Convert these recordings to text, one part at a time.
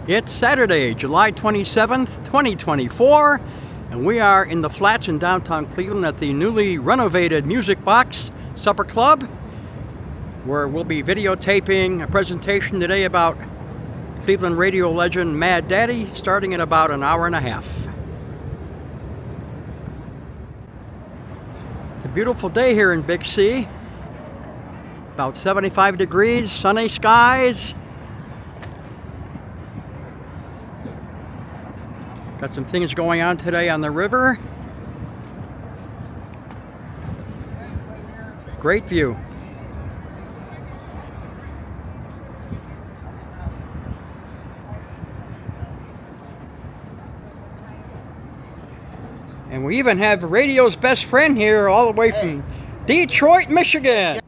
It's Saturday, July 27th, 2024, and we are in the Flats in downtown Cleveland at the newly renovated Music Box Supper Club, where we'll be videotaping a presentation today about Cleveland radio legend Mad Daddy, starting in about an hour and a half. It's a beautiful day here in Big C. About 75 degrees, sunny skies. Got some things going on today on the river. Great view. And we even have radio's best friend here all the way from Detroit, Michigan.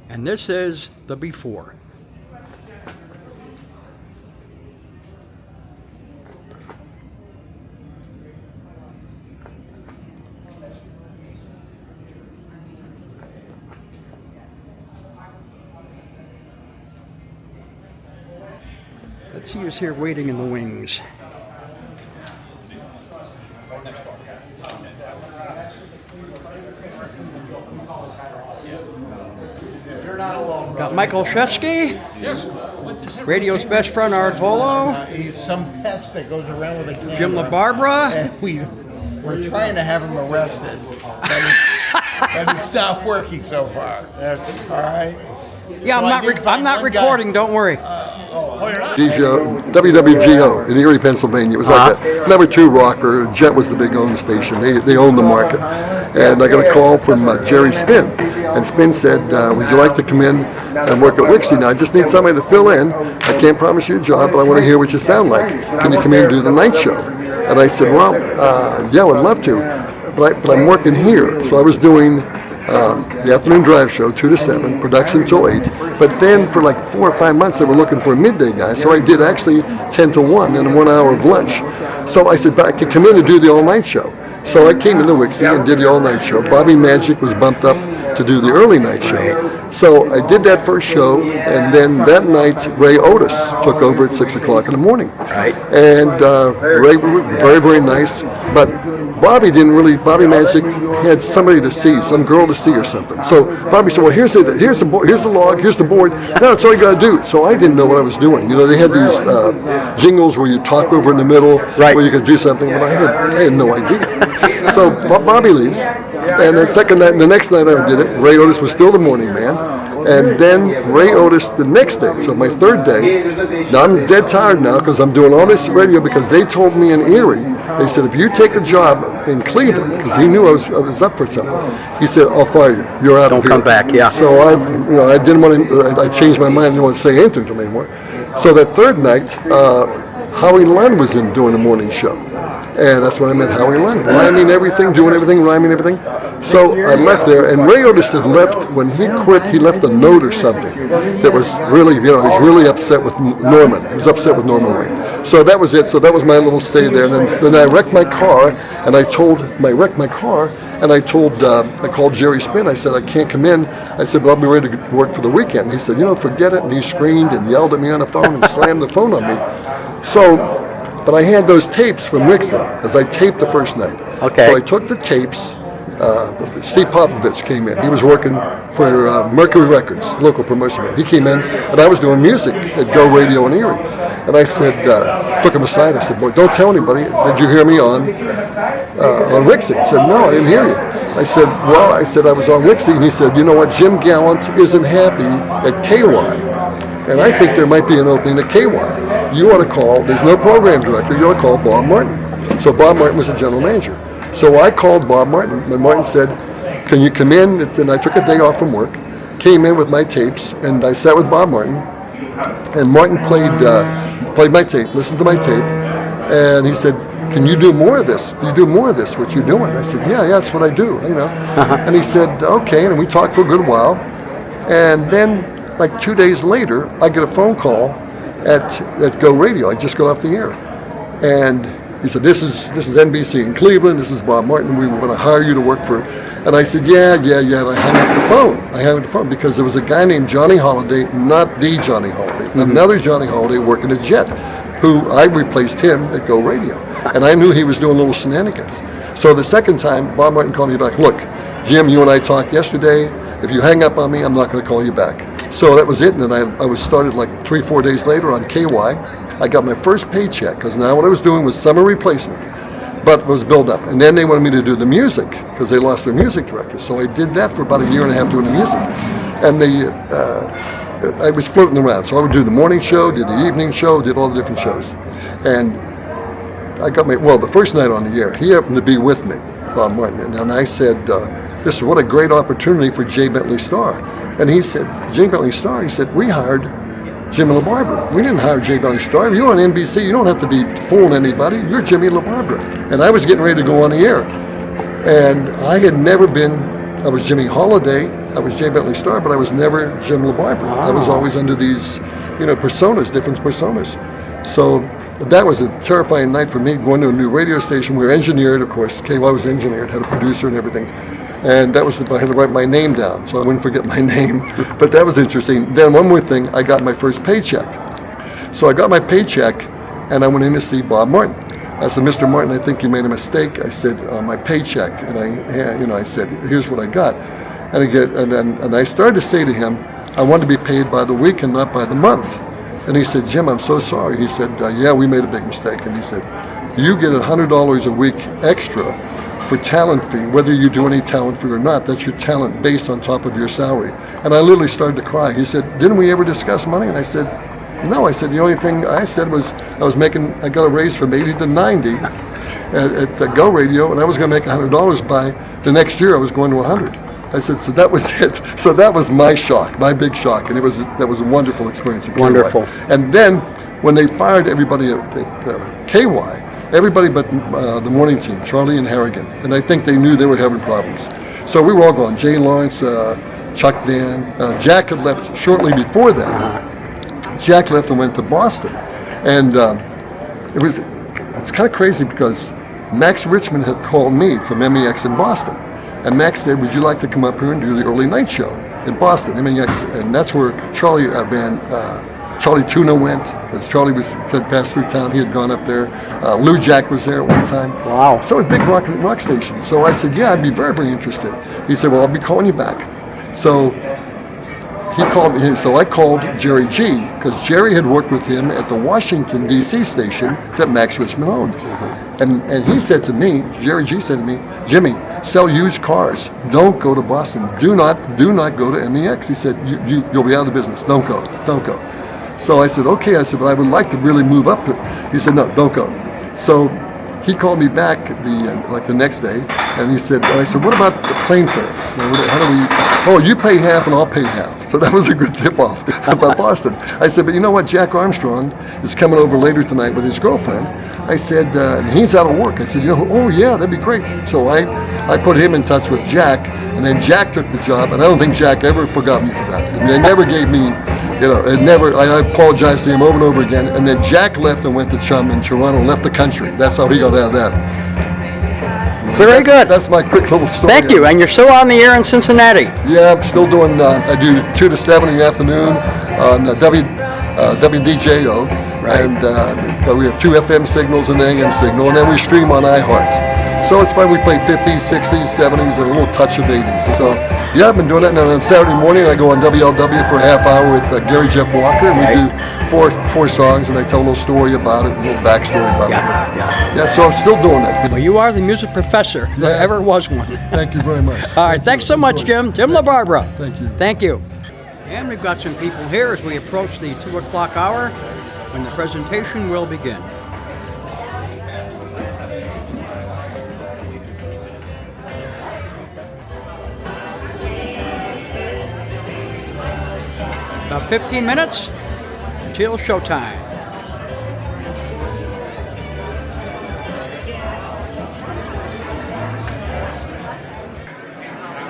And this is the before. Let's see who's here waiting in the wings. Got Mike Olszewski. Yes. Radio's best friend, Art Volo. He's some pest that goes around with a camera. Jim LaBarbara. And we're trying to have him arrested. But it's not working so far. That's all right. Yeah, So I'm not recording, don't worry. WWGO in Erie, Pennsylvania. It was like that number 2 rocker. Jet was the big owned station. They owned the market. And I got a call from Jerry Spin. And Spin said, would you like to come in and work at Wixie? Now, I just need somebody to fill in. I can't promise you a job, but I want to hear what you sound like. Can you come in and do the night show? And I said, well, yeah, I would love to. But I'm working here. So I was doing the afternoon drive show, 2 to 7, production till 8. But then for like 4 or 5 months, they were looking for a midday guy. So I did actually 10 to 1 and 1 hour of lunch. So I said, I could come in and do the all-night show. So I came into Wixie and did the all-night show. Bobby Magic was bumped up to do the early night show. So I did that first show, and then that night Ray Otis took over at 6 o'clock in the morning. Right. And Ray was very, very nice, but Bobby Magic had somebody to see, some girl to see or something. So Bobby said, well, here's the log, here's the board. No, that's all you got to do. So I didn't know what I was doing. You know, they had these jingles where you talk over in the middle, right, where you could do something. But I had no idea. So Bobby leaves, and the next night I did it. Ray Otis was still the morning man, and then Ray Otis the next day. So my third day. Now I'm dead tired now because I'm doing all this radio because they told me in Erie. They said if you take a job in Cleveland, because he knew I was up for something. He said, I'll fire you. You're out of here. Don't come back. Yeah. So I didn't want to. I changed my mind. I didn't want to say anything to him anymore. So that third night, Howie Lund was in doing the morning show. And that's when I met Howie Lund, rhyming everything, doing everything, rhyming everything. So I left there, and Ray Otis had left, when he quit, he left a note or something that was really, he was really upset with Norman. He was upset with Norman Wayne. So that was it. So that was my little stay there. And then I wrecked my car, and I called Jerry Spin. I said, I can't come in. I said, but I'll be ready to work for the weekend. He said, forget it. And he screamed and yelled at me on the phone and slammed the phone on me. But I had those tapes from Wixie as I taped the first night. Okay. So I took the tapes. Steve Popovich came in. He was working for Mercury Records, local promotion. He came in, and I was doing music at Go Radio in Erie. And I said, took him aside. I said, boy, don't tell anybody. Did you hear me on Wixie? He said, no, I didn't hear you. I said, I was on Wixie. And he said, you know what, Jim Gallant isn't happy at KY. And I think there might be an opening at KY. You ought to call, there's no program director, you ought to call Bob Martin. So Bob Martin was the general manager. So I called Bob Martin, and Martin said, can you come in? And I took a day off from work, came in with my tapes, and I sat with Bob Martin. And Martin played my tape, listened to my tape, and he said, can you do more of this? Do you do more of this, what you're doing? I said, yeah, that's what I do, And he said, okay, and we talked for a good while. And then, like 2 days later, I get a phone call at Go Radio. I just got off the air. And he said, this is NBC in Cleveland. This is Bob Martin. We want to hire you to work for. And I said, yeah. And I hung up the phone because there was a guy named Johnny Holiday, not the Johnny Holiday, another Johnny Holiday working at Jet. who I replaced him at Go Radio. And I knew he was doing little shenanigans. So the second time, Bob Martin called me back, look, Jim, you and I talked yesterday. If you hang up on me, I'm not going to call you back. So that was it, and then I was started like 3-4 days later on KY. I got my first paycheck, because now what I was doing was summer replacement, but it was build up. And then they wanted me to do the music, because they lost their music director. So I did that for about a year and a half doing the music. And I was floating around. So I would do the morning show, did the evening show, did all the different shows. And I got the first night on the air, he happened to be with me, Bob Martin, and I said, listen, what a great opportunity for J. Bentley Starr. And he said, J. Bentley Starr, he said, we hired Jim LaBarbara. We didn't hire J. Bentley Starr. You're on NBC, you don't have to be fooling anybody. You're Jimmy LaBarbara. And I was getting ready to go on the air. And I had never been, I was Jimmy Holiday, I was J. Bentley Starr, but I was never Jim LaBarbara. I was always under these, personas, different personas. So that was a terrifying night for me, going to a new radio station. We were engineered, of course. KY was engineered, had a producer and everything. And that was I had to write my name down, so I wouldn't forget my name. But that was interesting. Then one more thing, I got my first paycheck. So I got my paycheck, and I went in to see Bob Martin. I said, Mr. Martin, I think you made a mistake. I said, my paycheck, and I said, here's what I got. And I started to say to him, I want to be paid by the week and not by the month. And he said, Jim, I'm so sorry. He said, yeah, we made a big mistake. And he said, you get $100 a week extra for talent fee, whether you do any talent fee or not. That's your talent base on top of your salary. And I literally started to cry. He said, didn't we ever discuss money? And I said, no. I said, the only thing I said was I got a raise from 80 to 90 at the Go Radio, and I was going to make $100 by the next year. I was going to 100. I said, so that was it. So that was my shock, my big shock, and that was a wonderful experience at KY. Wonderful. And then when they fired everybody at KY, everybody but the morning team, Charlie and Harrigan, and I think they knew they were having problems. So we were all gone. Jay Lawrence, Chuck Dan, Jack had left shortly before that. Jack left and went to Boston, and it's kind of crazy because Max Richmond had called me from MEX in Boston, and Max said, would you like to come up here and do the early night show in Boston, MEX, and that's where Charlie Tuna went, as Charlie had passed through town. He had gone up there. Lou Jack was there at one time. Wow. So a big rock station. So I said, yeah, I'd be very, very interested. He said, well, I'll be calling you back. So he called me. So I called Jerry G, because Jerry had worked with him at the Washington, D.C. station that Max Richmond owned. And he said to me, Jerry G said to me, Jimmy, sell used cars. Don't go to Boston. Do not go to MEX. He said, you'll be out of the business. Don't go. So I said, okay. I said, but I would like to really move up here. He said, no, don't go. So he called me back the next day, and I said, what about the plane fare? You pay half and I'll pay half. So that was a good tip-off about Boston. I said, but you know what? Jack Armstrong is coming over later tonight with his girlfriend. I said, he's out of work. I said, oh yeah, that'd be great. So I put him in touch with Jack, and then Jack took the job, and I don't think Jack ever forgot me for that. They never gave me, I apologized to him over and over again, and then Jack left and went to Chum in Toronto and left the country. That's how he got out of that. Very good. That's my quick little story. Thank you. And you're still on the air in Cincinnati. Yeah, I'm still doing, I do 2 to 7 in the afternoon on WDJO. Right. And we have 2 FM signals and an AM signal, and then we stream on iHeart. So it's fun. We play 50s, 60s, 70s, and a little touch of 80s. So yeah, I've been doing that. And then on Saturday morning, I go on WLW for a half hour with Gary Jeff Walker, and we do four songs, and I tell a little story about it, a little backstory about it. Yeah, so I'm still doing that. Well, you are the music professor. If there ever was one. Thank you very much. All right, thanks so much, Jim. Jim LaBarbara. Thank you. Thank you. And we've got some people here as we approach the 2 o'clock hour when the presentation will begin. About 15 minutes until showtime.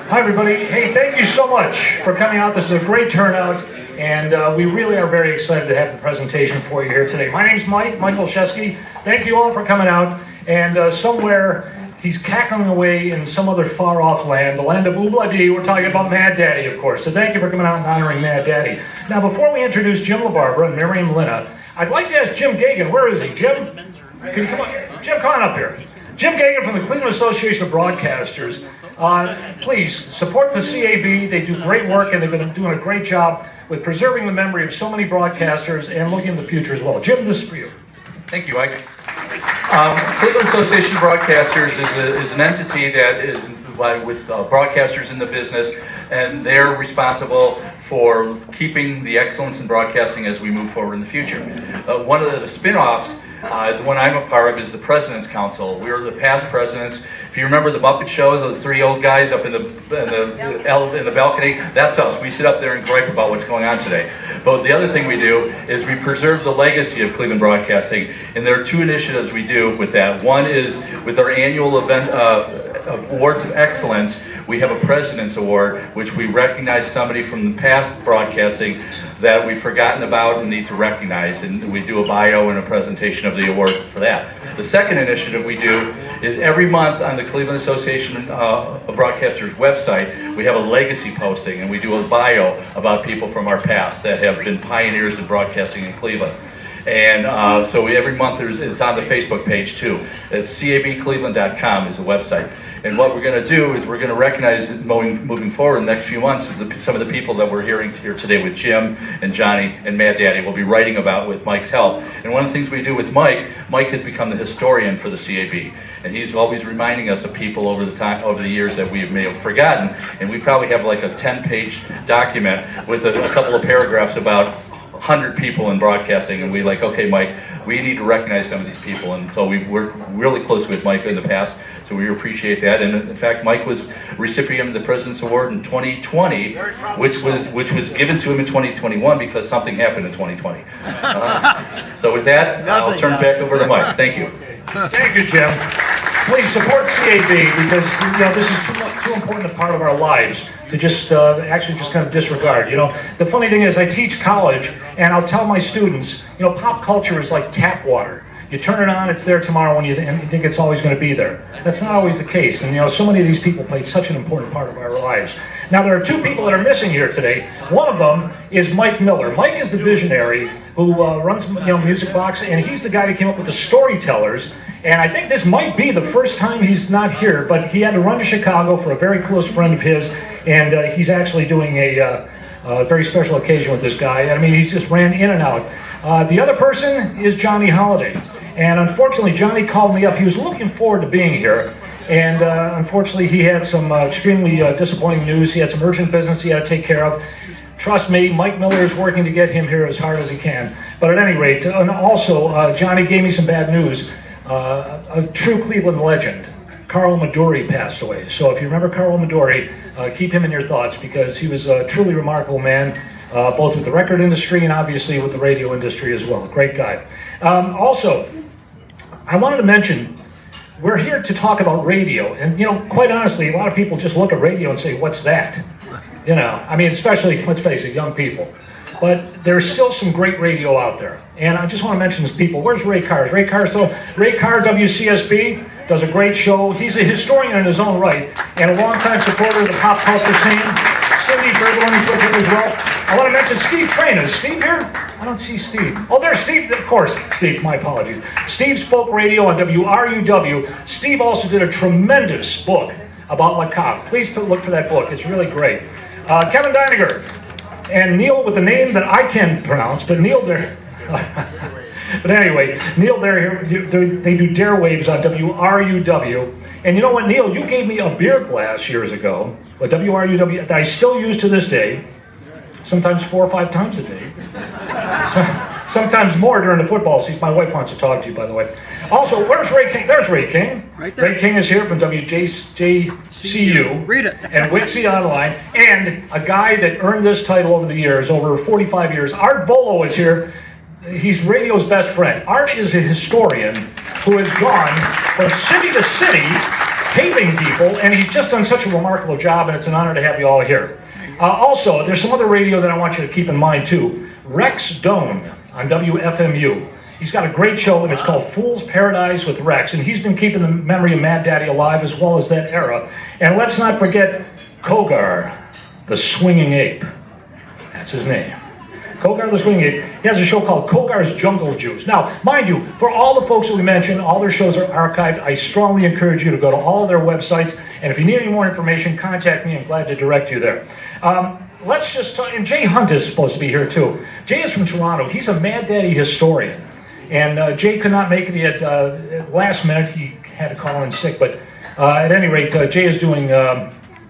Hi everybody. Hey, thank you so much for coming out. This is a great turnout, and we really are very excited to have the presentation for you here today. My name's Mike Olszewski. Thank you all for coming out, and somewhere he's cackling away in some other far-off land, the land of Oobla-Dee. We're talking about Mad Daddy, of course. So thank you for coming out and honoring Mad Daddy. Now, before we introduce Jim LaBarbara and Miriam Linna, I'd like to ask Jim Gagan, where is he? Jim? Can you come on? Jim, come on up here. Jim Gagan from the Cleveland Association of Broadcasters. Please support the CAB. They do great work, and they've been doing a great job with preserving the memory of so many broadcasters and looking in the future as well. Jim, this is for you. Thank you, Mike. Cleveland Association of Broadcasters is an entity that is with broadcasters in the business, and they're responsible for keeping the excellence in broadcasting as we move forward in the future. One of the spin-offs, the one I'm a part of, is the President's Council. We were the past presidents. If you remember the Muppet Show, those three old guys up in the balcony, that's us. We sit up there and gripe about what's going on today. But the other thing we do is we preserve the legacy of Cleveland Broadcasting, and there are two initiatives we do with that. One is with our annual event, Awards of Excellence. We have a President's Award, which we recognize somebody from the past broadcasting that we've forgotten about and need to recognize, and we do a bio and a presentation of the award for that. The second initiative we do is every month on the Cleveland Association of Broadcasters website, we have a legacy posting, and we do a bio about people from our past that have been pioneers in broadcasting in Cleveland. And so every month it's on the Facebook page too. It's cabcleveland.com is the website. And what we're going to do is we're going to recognize moving forward in the next few months some of the people that we're hearing here today with Jim and Johnny and Mad Daddy. We'll be writing about with Mike's help. And one of the things we do with Mike has become the historian for the CAB. And he's always reminding us of people over the years that we may have forgotten. And we probably have like a 10-page document with a couple of paragraphs about 100 people in broadcasting, and we like, okay, Mike, we need to recognize some of these people, and so we've worked really close with Mike in the past, so we appreciate that. And in fact, Mike was recipient of the President's Award in 2020, which was given to him in 2021 because something happened in 2020. So with that, I'll turn it back over to Mike. Thank you. Thank you, Jim. Please support CAB because this is too important a part of our lives to just actually just kind of disregard. The funny thing is I teach college and I'll tell my students, pop culture is like tap water. You turn it on, it's there tomorrow and you think it's always going to be there. That's not always the case. And so many of these people played such an important part of our lives. Now there are two people that are missing here today. One of them is Mike Miller. Mike is the visionary who runs Music Box, and he's the guy that came up with the storytellers. And I think this might be the first time he's not here, but he had to run to Chicago for a very close friend of his, and he's actually doing a very special occasion with this guy. I mean, he's just ran in and out. The other person is Johnny Holiday, and unfortunately Johnny called me up. He was looking forward to being here, and unfortunately he had some extremely disappointing news. He had some urgent business he had to take care of. Trust me, Mike Miller is working to get him here as hard as he can. But at any rate, and also Johnny gave me some bad news. A true Cleveland legend, Carl Maduri, passed away. So if you remember Carl Maduri, keep him in your thoughts because he was a truly remarkable man, both with the record industry and obviously with the radio industry as well. Great guy. Also, I wanted to mention, we're here to talk about radio. And, quite honestly, a lot of people just look at radio and say, what's that? Especially, let's face it, young people. But there's still some great radio out there. And I just want to mention these people. Where's Ray Carr? Ray Carr, WCSB, does a great show. He's a historian in his own right and a longtime supporter of the pop culture scene. Cindy, for everyone who's with him as well. I want to mention Steve Train. Is Steve here? I don't see Steve. Oh, there's Steve. Of course, Steve. My apologies. Steve's Folk Radio on WRUW. Steve also did a tremendous book about Macabre. Please look for that book. It's really great. Kevin Deininger. And Neil with a name that I can't pronounce, but Neil there. But anyway, Neil there, they do Dare Waves on WRUW. And you know what, Neil, you gave me a beer glass years ago, a WRUW, that I still use to this day, sometimes 4 or 5 times a day. Sometimes more during the football season. My wife wants to talk to you, by the way. Also, where's Ray King? There's Ray King. Right there. Ray King is here from WJCU. Read it. And Wixie Online. And a guy that earned this title over the years, over 45 years. Art Volo is here. He's radio's best friend. Art is a historian who has gone from city to city taping people, and he's just done such a remarkable job, and it's an honor to have you all here. Also, there's some other radio that I want you to keep in mind, too. Rex Doan on WFMU. He's got a great show, and it's called Fool's Paradise with Rex, and he's been keeping the memory of Mad Daddy alive as well as that era. And let's not forget Kogar, the Swinging Ape. That's his name. Kogar the Swinging Ape. He has a show called Kogar's Jungle Juice. Now, mind you, for all the folks that we mentioned, all their shows are archived. I strongly encourage you to go to all of their websites, and if you need any more information, contact me. I'm glad to direct you there. Let's just talk, and Jay Hunt is supposed to be here too. Jay is from Toronto. He's a Mad Daddy historian. And Jay could not make it at last minute. He had to call in sick, but at any rate, Jay is doing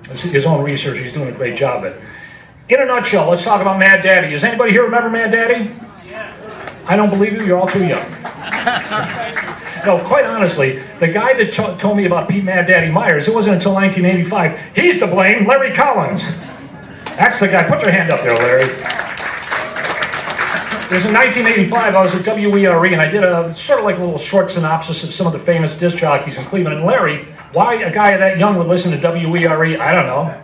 his own research. He's doing a great job at it. In a nutshell, let's talk about Mad Daddy. Does anybody here remember Mad Daddy? Yeah. I don't believe you. You're all too young. No, quite honestly, the guy that told me about Pete Mad Daddy Myers, it wasn't until 1985. He's to blame, Larry Collins. That's the guy. Put your hand up there, Larry. It was in 1985. I was at WERE, and I did a sort of like a little short synopsis of some of the famous disc jockeys in Cleveland. And Larry, why a guy that young would listen to WERE, I don't know.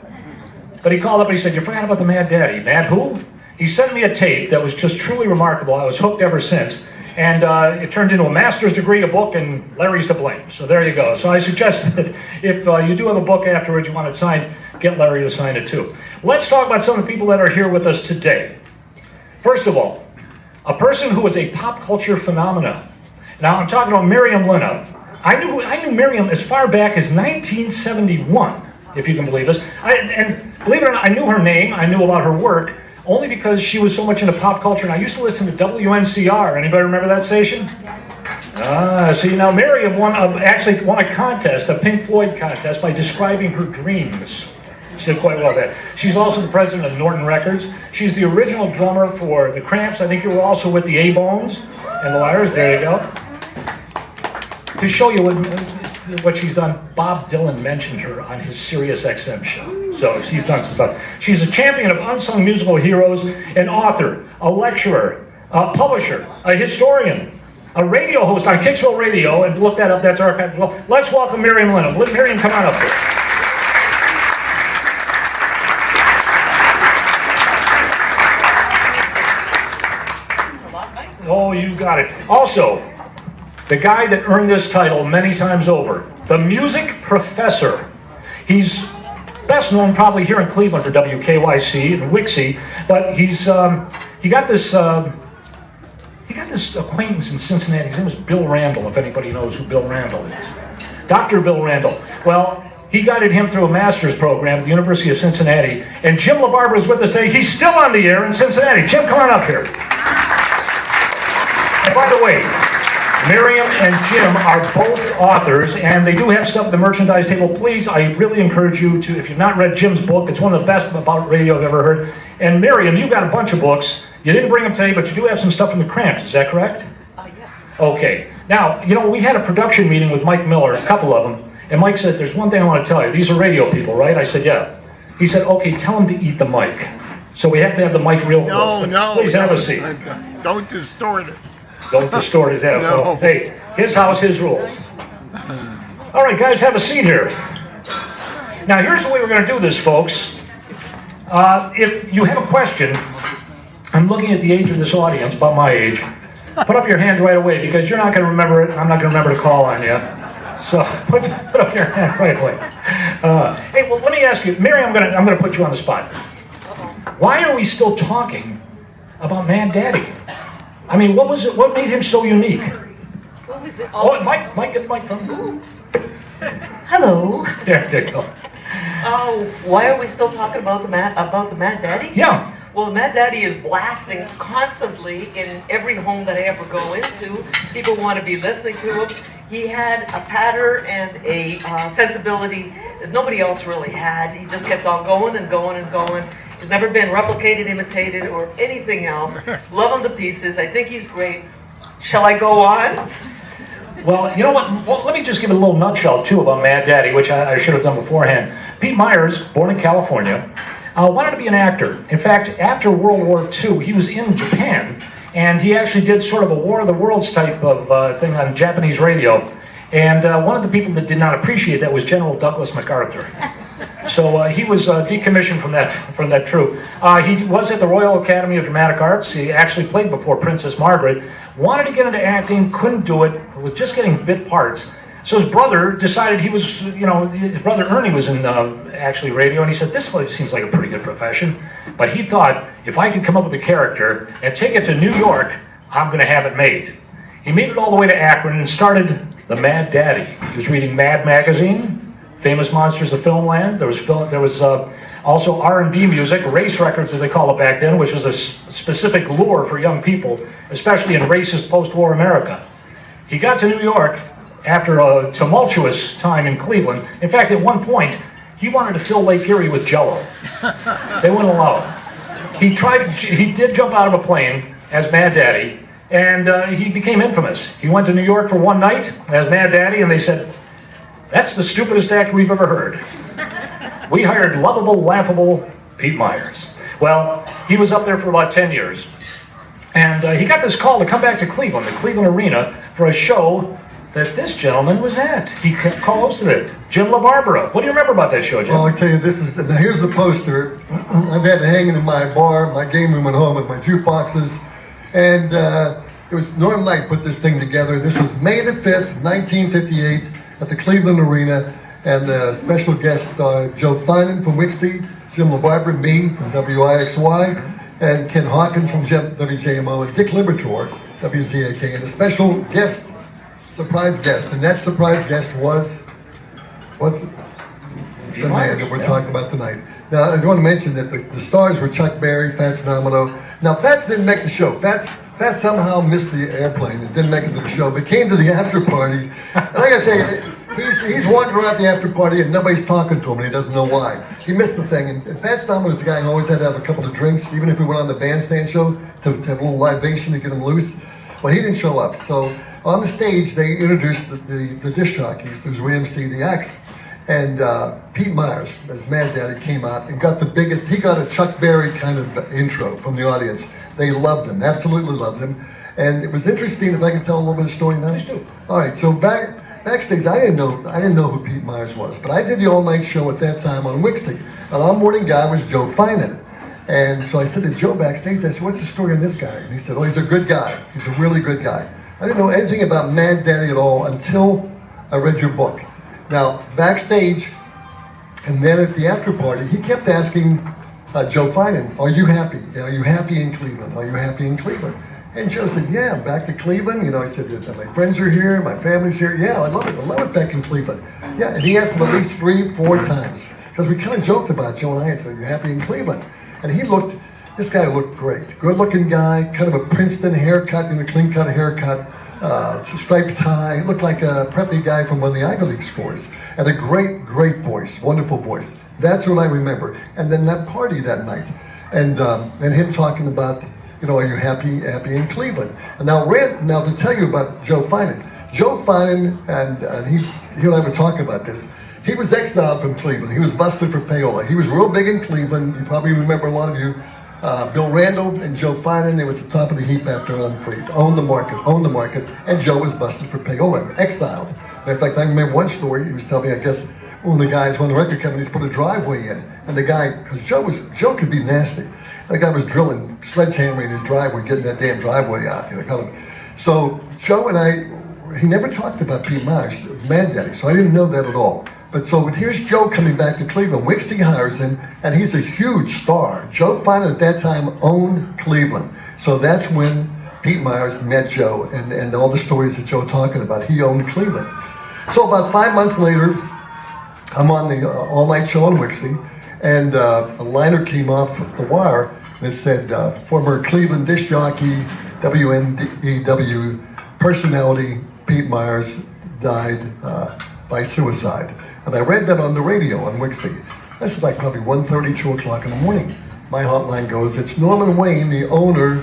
But he called up and he said, "You forgot about the Mad Daddy." Mad who? He sent me a tape that was just truly remarkable. I was hooked ever since. And it turned into a master's degree, a book, and Larry's to blame. So there you go. So I suggest that if you do have a book afterwards you want it signed, get Larry to sign it too. Let's talk about some of the people that are here with us today. First of all, a person who was a pop culture phenomenon. Now I'm talking about Miriam Linna. I knew Miriam as far back as 1971, if you can believe this. And believe it or not, I knew her name, I knew about her work, only because she was so much into pop culture. And I used to listen to WNCR. Anybody remember that station? See, now Miriam actually won a contest, a Pink Floyd contest, by describing her dreams. She did quite well there. She's also the president of Norton Records. She's the original drummer for the Cramps. I think you were also with the A-Bones and the Liars. There you go. To show you what she's done, Bob Dylan mentioned her on his Sirius XM show. So she's done some stuff. She's a champion of unsung musical heroes, an author, a lecturer, a publisher, a historian, a radio host on Kicksville Radio, and look that up, that's archived. Well, let's welcome Miriam Linna. Miriam, come on up here. Oh, you got it. Also, the guy that earned this title many times over, the music professor. He's best known probably here in Cleveland for WKYC and Wixie, but he got this acquaintance in Cincinnati. His name is Bill Randall, if anybody knows who Bill Randall is. Dr. Bill Randall. Well, he guided him through a master's program at the University of Cincinnati, and Jim LaBarbara is with us today. He's still on the air in Cincinnati. Jim, come on up here. And by the way, Miriam and Jim are both authors, and they do have stuff at the merchandise table. Please, I really encourage you to, if you've not read Jim's book, it's one of the best about radio I've ever heard. And Miriam, you've got a bunch of books. You didn't bring them today, but you do have some stuff from the Cramps. Is that correct? Yes. Okay. Now, we had a production meeting with Mike Miller, a couple of them, and Mike said, "There's one thing I want to tell you. These are radio people, right?" I said, "Yeah." He said, "Okay, tell them to eat the mic." So we have to have the mic real close. No. Please have a seat. Don't distort it. Don't distort it. No. Well, hey, his house, his rules. All right, guys, have a seat here. Now, here's the way we're going to do this, folks. If you have a question, I'm looking at the age of this audience, about my age. Put up your hand right away, because you're not going to remember it. I'm not going to remember to call on you. So put up your hand right away. Hey, well, let me ask you, Miriam, I'm going to put you on the spot. Why are we still talking about Mad Daddy? I mean, what was it? What made him so unique? What was it? Oh, Mike, get the mic from. Hello. There you go. Oh, why are we still talking about the Mad Daddy? Yeah. Well, the Mad Daddy is blasting constantly in every home that I ever go into. People want to be listening to him. He had a patter and a sensibility that nobody else really had. He just kept on going and going and going. He's never been replicated, imitated, or anything else. Love him to pieces. I think he's great. Shall I go on? Well, you know what? Well, let me just give it a little nutshell, too, about Mad Daddy, which I should have done beforehand. Pete Myers, born in California, wanted to be an actor. In fact, after World War II, he was in Japan, and he actually did sort of a War of the Worlds type of thing on Japanese radio. And one of the people that did not appreciate that was General Douglas MacArthur. So he was decommissioned from that troop. He was at the Royal Academy of Dramatic Arts. He actually played before Princess Margaret. Wanted to get into acting, couldn't do it, was just getting bit parts. So his brother decided he was, his brother Ernie was in actually radio, and he said, this seems like a pretty good profession. But he thought, if I could come up with a character and take it to New York, I'm going to have it made. He made it all the way to Akron and started the Mad Daddy. He was reading Mad Magazine, Famous Monsters of Filmland. There was also R&B music, race records as they call it back then, which was a specific lure for young people, especially in racist post-war America. He got to New York after a tumultuous time in Cleveland. In fact, at one point, he wanted to fill Lake Erie with Jell-O. They wouldn't allow it. He did jump out of a plane as Mad Daddy, and he became infamous. He went to New York for one night as Mad Daddy, and they said, that's the stupidest act we've ever heard. We hired lovable, laughable Pete Myers. Well, he was up there for about 10 years, and he got this call to come back to Cleveland, the Cleveland Arena, for a show that this gentleman was at. He co-hosted it. Jim LaBarbara. What do you remember about that show, Jim? Well, I tell you, now here's the poster. I've had it hanging in my bar, my game room at home with my jukeboxes. And it was Norm Knight put this thing together. This was May the 5th, 1958 at the Cleveland Arena. And special guest Joe Finan from Wixie, Jim LaBarbara, me from WIXY, and Ken Hawkins from WJMO, and Dick Libertor, WZAK, and a special guest, surprise guest. And that surprise guest was the man that we're talking about tonight. Now, I want to mention that the stars were Chuck Berry, Fats Domino. Now, Fats didn't make the show. Fats somehow missed the airplane and didn't make it to the show, but came to the after party. And I gotta tell you, he's walking around the after party and nobody's talking to him and he doesn't know why. He missed the thing. And Fats Domino was the guy who always had to have a couple of drinks, even if we went on the bandstand show, to have a little libation to get him loose. Well, he didn't show up. So on the stage, they introduced the disc jockeys. There's Ray MC, the X. And Pete Myers, as Mad Daddy, came out and got the biggest, he got a Chuck Berry kind of intro from the audience. They loved him, absolutely loved him. And it was interesting, if I can tell a little bit of story now. Please do. All right, so backstage, I didn't know who Pete Myers was, but I did the all-night show at that time on Wixie. And our morning guy was Joe Finan. And so I said to Joe backstage, I said, what's the story on this guy? And he said, oh, he's a good guy. He's a really good guy. I didn't know anything about Mad Daddy at all until I read your book. Now, backstage, and then at the after party, he kept asking Joe Finan, are you happy? Are you happy in Cleveland? Are you happy in Cleveland? And Joe said, yeah, I'm back to Cleveland. You know, I said, my friends are here, my family's here. Yeah, I love it back in Cleveland. Yeah, and he asked him at least 3-4 times. Because we kind of joked about Joe and I said, are you happy in Cleveland? And this guy looked great. Good looking guy, kind of a Princeton haircut, clean cut haircut. Striped tie, looked like a preppy guy from one of the Ivy League schools. And a great, great voice, wonderful voice. That's what I remember. And then that party that night. And him talking about, are you happy in Cleveland? And now to tell you about Joe Finan. Joe Finan, and he and I were talking about this. He was exiled from Cleveland. He was busted for payola. He was real big in Cleveland. You probably remember, a lot of you, Bill Randall and Joe Finan, they were at the top of the heap after Unfreed. Owned the market, and Joe was busted for payola, exiled. In fact, I remember one story, he was telling me, I guess, one of the record companies put a driveway in, and the guy, because Joe could be nasty. The guy was drilling, sledgehammering his driveway, getting that damn driveway out. So Joe and I, he never talked about Pete Myers, Mad Daddy, so I didn't know that at all. But here's Joe coming back to Cleveland. Wixie hires him, and he's a huge star. Joe Finan at that time owned Cleveland. So that's when Pete Myers met Joe, and all the stories that Joe talking about. He owned Cleveland. So about 5 months later, I'm on the all-night show on Wixie, and a liner came off the wire, and it said, former Cleveland disc jockey, WNEW personality, Pete Myers died by suicide. And I read that on the radio on Wixie. This is like probably 1:30, 2 o'clock in the morning. My hotline goes, it's Norman Wayne, the owner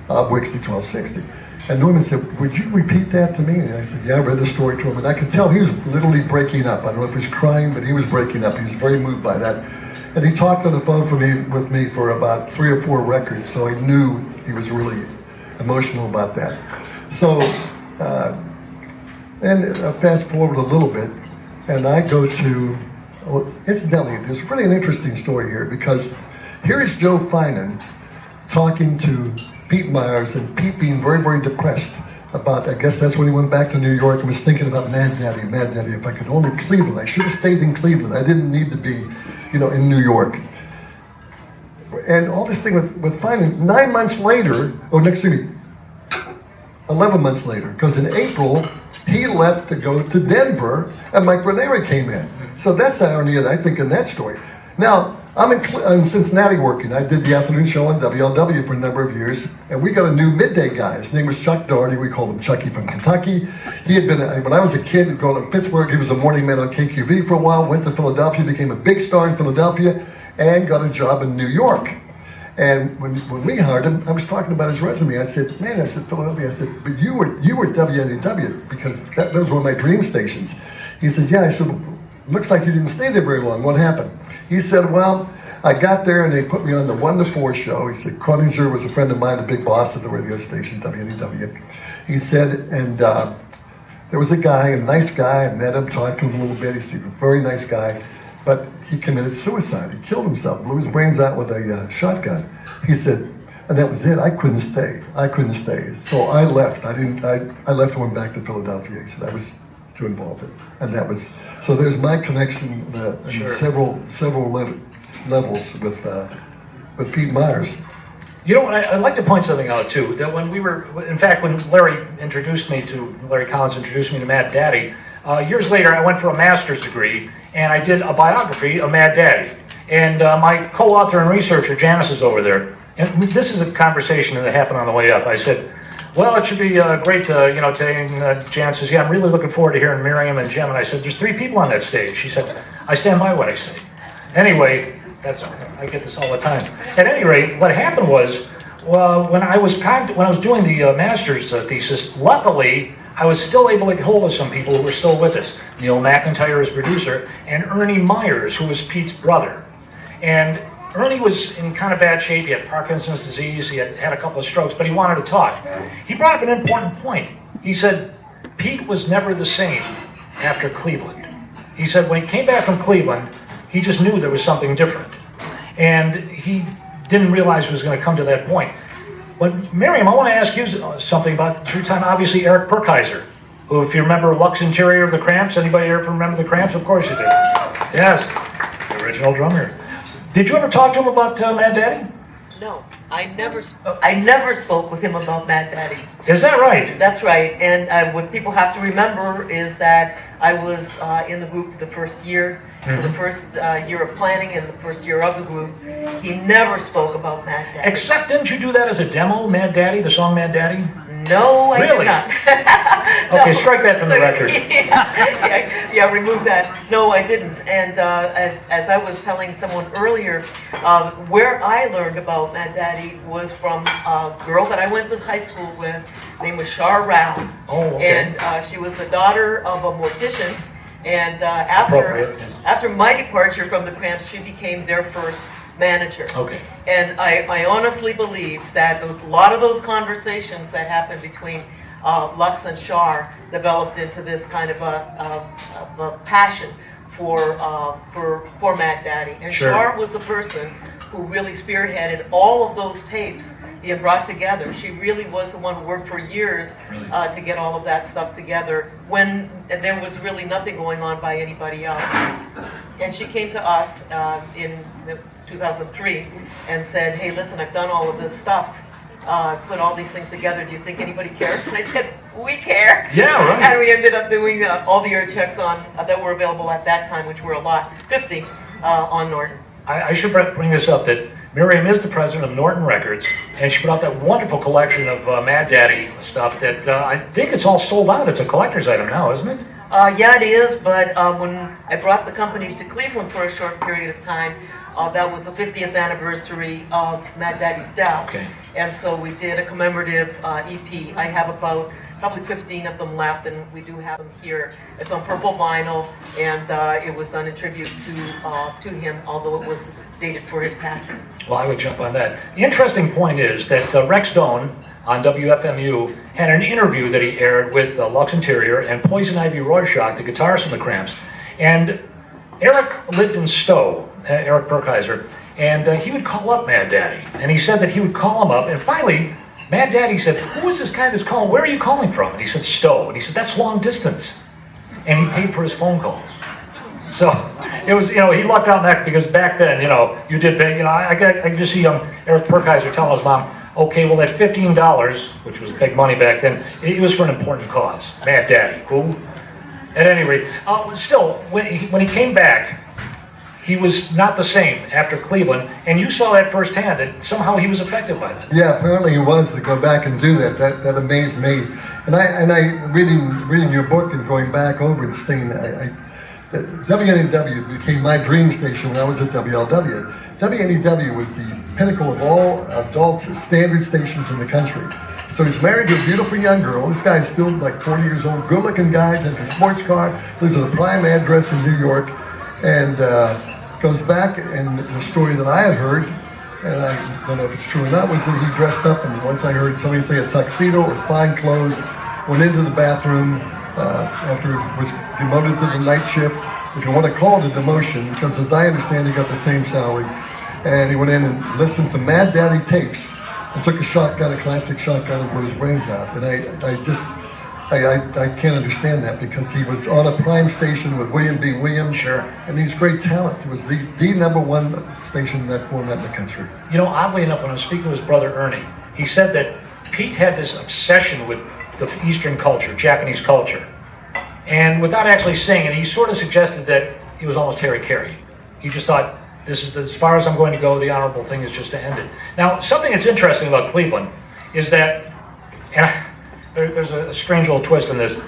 of Wixie 1260. And Norman said, would you repeat that to me? And I said, yeah, I read the story to him. And I could tell he was literally breaking up. I don't know if he was crying, but he was breaking up. He was very moved by that. And he talked on the phone with me for about 3 or 4 records, so I knew he was really emotional about that. So, fast forward a little bit, and I go to, incidentally, there's really an interesting story here, because here is Joe Finan talking to Pete Myers, and Pete being very, very depressed about, I guess that's when he went back to New York and was thinking about Mad Daddy, if I could only Cleveland. I should have stayed in Cleveland. I didn't need to be, in New York. And all this thing with finding, 9 months later, 11 months later, because in April, he left to go to Denver, and Mike Ranieri came in. So that's the irony, I think, in that story. Now, I'm in Cincinnati working. I did the afternoon show on WLW for a number of years, and we got a new midday guy. His name was Chuck Doherty. We called him Chucky from Kentucky. He had been, when I was a kid growing up in Pittsburgh, he was a morning man on KQV for a while, went to Philadelphia, became a big star in Philadelphia, and got a job in New York. And when we hired him, I was talking about his resume. I said, Philadelphia. I said, but you were WNEW, because those were my dream stations. He said, yeah. I said, looks like you didn't stay there very long. What happened? He said, well, I got there and they put me on the 1 to 4 show. He said, Croninger was a friend of mine, a big boss at the radio station, WNEW. He said, and there was a guy, a nice guy. I met him, talked to him a little bit. He's a very nice guy, but he committed suicide. He killed himself, blew his brains out with a shotgun. He said, and that was it. I couldn't stay. So I left. I left and went back to Philadelphia. He said I was too involved in it. And that was, so there's my connection in several levels with Pete Myers. You know, I'd like to point something out too, that when Larry Collins introduced me to Mad Daddy, years later I went for a master's degree and I did a biography of Mad Daddy. And my co-author and researcher, Janice, is over there. And this is a conversation that happened on the way up. I said, well, it should be great today. And Janice says, yeah, I'm really looking forward to hearing Miriam and Jim. And I said, there's 3 people on that stage. She said, I stand by what I say. Anyway, I get this all the time. At any rate, what happened was, when I was doing the master's thesis, luckily, I was still able to get hold of some people who were still with us. Neil McIntyre as producer, and Ernie Myers, who was Pete's brother. And Ernie was in kind of bad shape. He had Parkinson's disease. He had a couple of strokes, but he wanted to talk. He brought up an important point. He said, Pete was never the same after Cleveland. He said when he came back from Cleveland, he just knew there was something different. And he didn't realize it was going to come to that point. But Miriam, I want to ask you something about your time. Obviously, Eric Perkeiser, who, if you remember Lux Interior of the Cramps, anybody ever remember the Cramps? Of course you do. Yes, the original drummer. Did you ever talk to him about Mad Daddy? No, I never spoke with him about Mad Daddy. Is that right? That's right. And what people have to remember is that I was in the group the first year. So the first year of planning and the first year of the group, he never spoke about Mad Daddy. Except, didn't you do that as a demo, Mad Daddy, the song Mad Daddy? No, I really? did not. Okay, strike that from the record. Yeah, remove that. No, I didn't. And as I was telling someone earlier, where I learned about Mad Daddy was from a girl that I went to high school with. Her name was Shar Rao. Oh, okay. And she was the daughter of a mortician. And after my departure from the Cramps, she became their first manager. Okay. And I honestly believe that a lot of those conversations that happened between Lux and Shar developed into this kind of a passion for Mad Daddy. And sure. Shar was the person who really spearheaded all of those tapes being brought together. She really was the one who worked for years to get all of that stuff together when there was really nothing going on by anybody else. And she came to us in 2003 and said, hey, listen, I've done all of this stuff, put all these things together. Do you think anybody cares? And I said, we care. Yeah, right. And we ended up doing all the ear checks on that were available at that time, which were a lot, 50 on Norton. I should bring this up that Miriam is the president of Norton Records, and she put out that wonderful collection of Mad Daddy stuff that I think it's all sold out. It's a collector's item now, isn't it? Yeah, it is, but when I brought the company to Cleveland for a short period of time, that was the 50th anniversary of Mad Daddy's death. Okay. And so we did a commemorative EP. I have about probably 15 of them left, and we do have them here. It's on purple vinyl, and it was done in tribute to him, although it was dated for his passing. Well, I would jump on that. The interesting point is that Rex Doan on WFMU had an interview that he aired with Lux Interior and Poison Ivy Rorschach, the guitarist from the Cramps. And Eric lived in Stowe, Eric Perkeiser, and he would call up Mad Daddy. And he said that he would call him up, and finally, Mad Daddy said, who is this guy that's calling? Where are you calling from? And he said, Stowe. And he said, that's long distance. And he paid for his phone calls. So it was, he lucked out in that because back then, you did pay, I can just see Eric Perkeiser telling his mom, okay, well that $15, which was big money back then, it was for an important cause. Mad Daddy, who? At any rate, still, when he came back, he was not the same after Cleveland, and you saw that firsthand, that somehow he was affected by that. Yeah, apparently he was, to go back and do that. That amazed me. And I reading your book and going back over and seeing, WNEW became my dream station when I was at WLW. WNEW was the pinnacle of all adult standard stations in the country. So he's married to a beautiful young girl. This guy's still like 40 years old, good-looking guy, has a sports car, lives at a prime address in New York, and goes back, and the story that I had heard, and I don't know if it's true or not, was that he dressed up, and once I heard somebody say a tuxedo or fine clothes, went into the bathroom after it was demoted to the night shift, if you want to call it a demotion, because as I understand, he got the same salary, and he went in and listened to Mad Daddy tapes, and took a classic shotgun, and blew his brains out. And I can't understand that, because he was on a prime station with William B. Williams. Sure. And he's great talent. It was the #1 station in that format in the country. Oddly enough, when I was speaking to his brother Ernie, he said that Pete had this obsession with the Eastern culture, Japanese culture. And without actually saying it, he sort of suggested that he was almost Harry Carey. He just thought, this is as far as I'm going to go, the honorable thing is just to end it. Now, something that's interesting about Cleveland is that, and there's a strange little twist in this,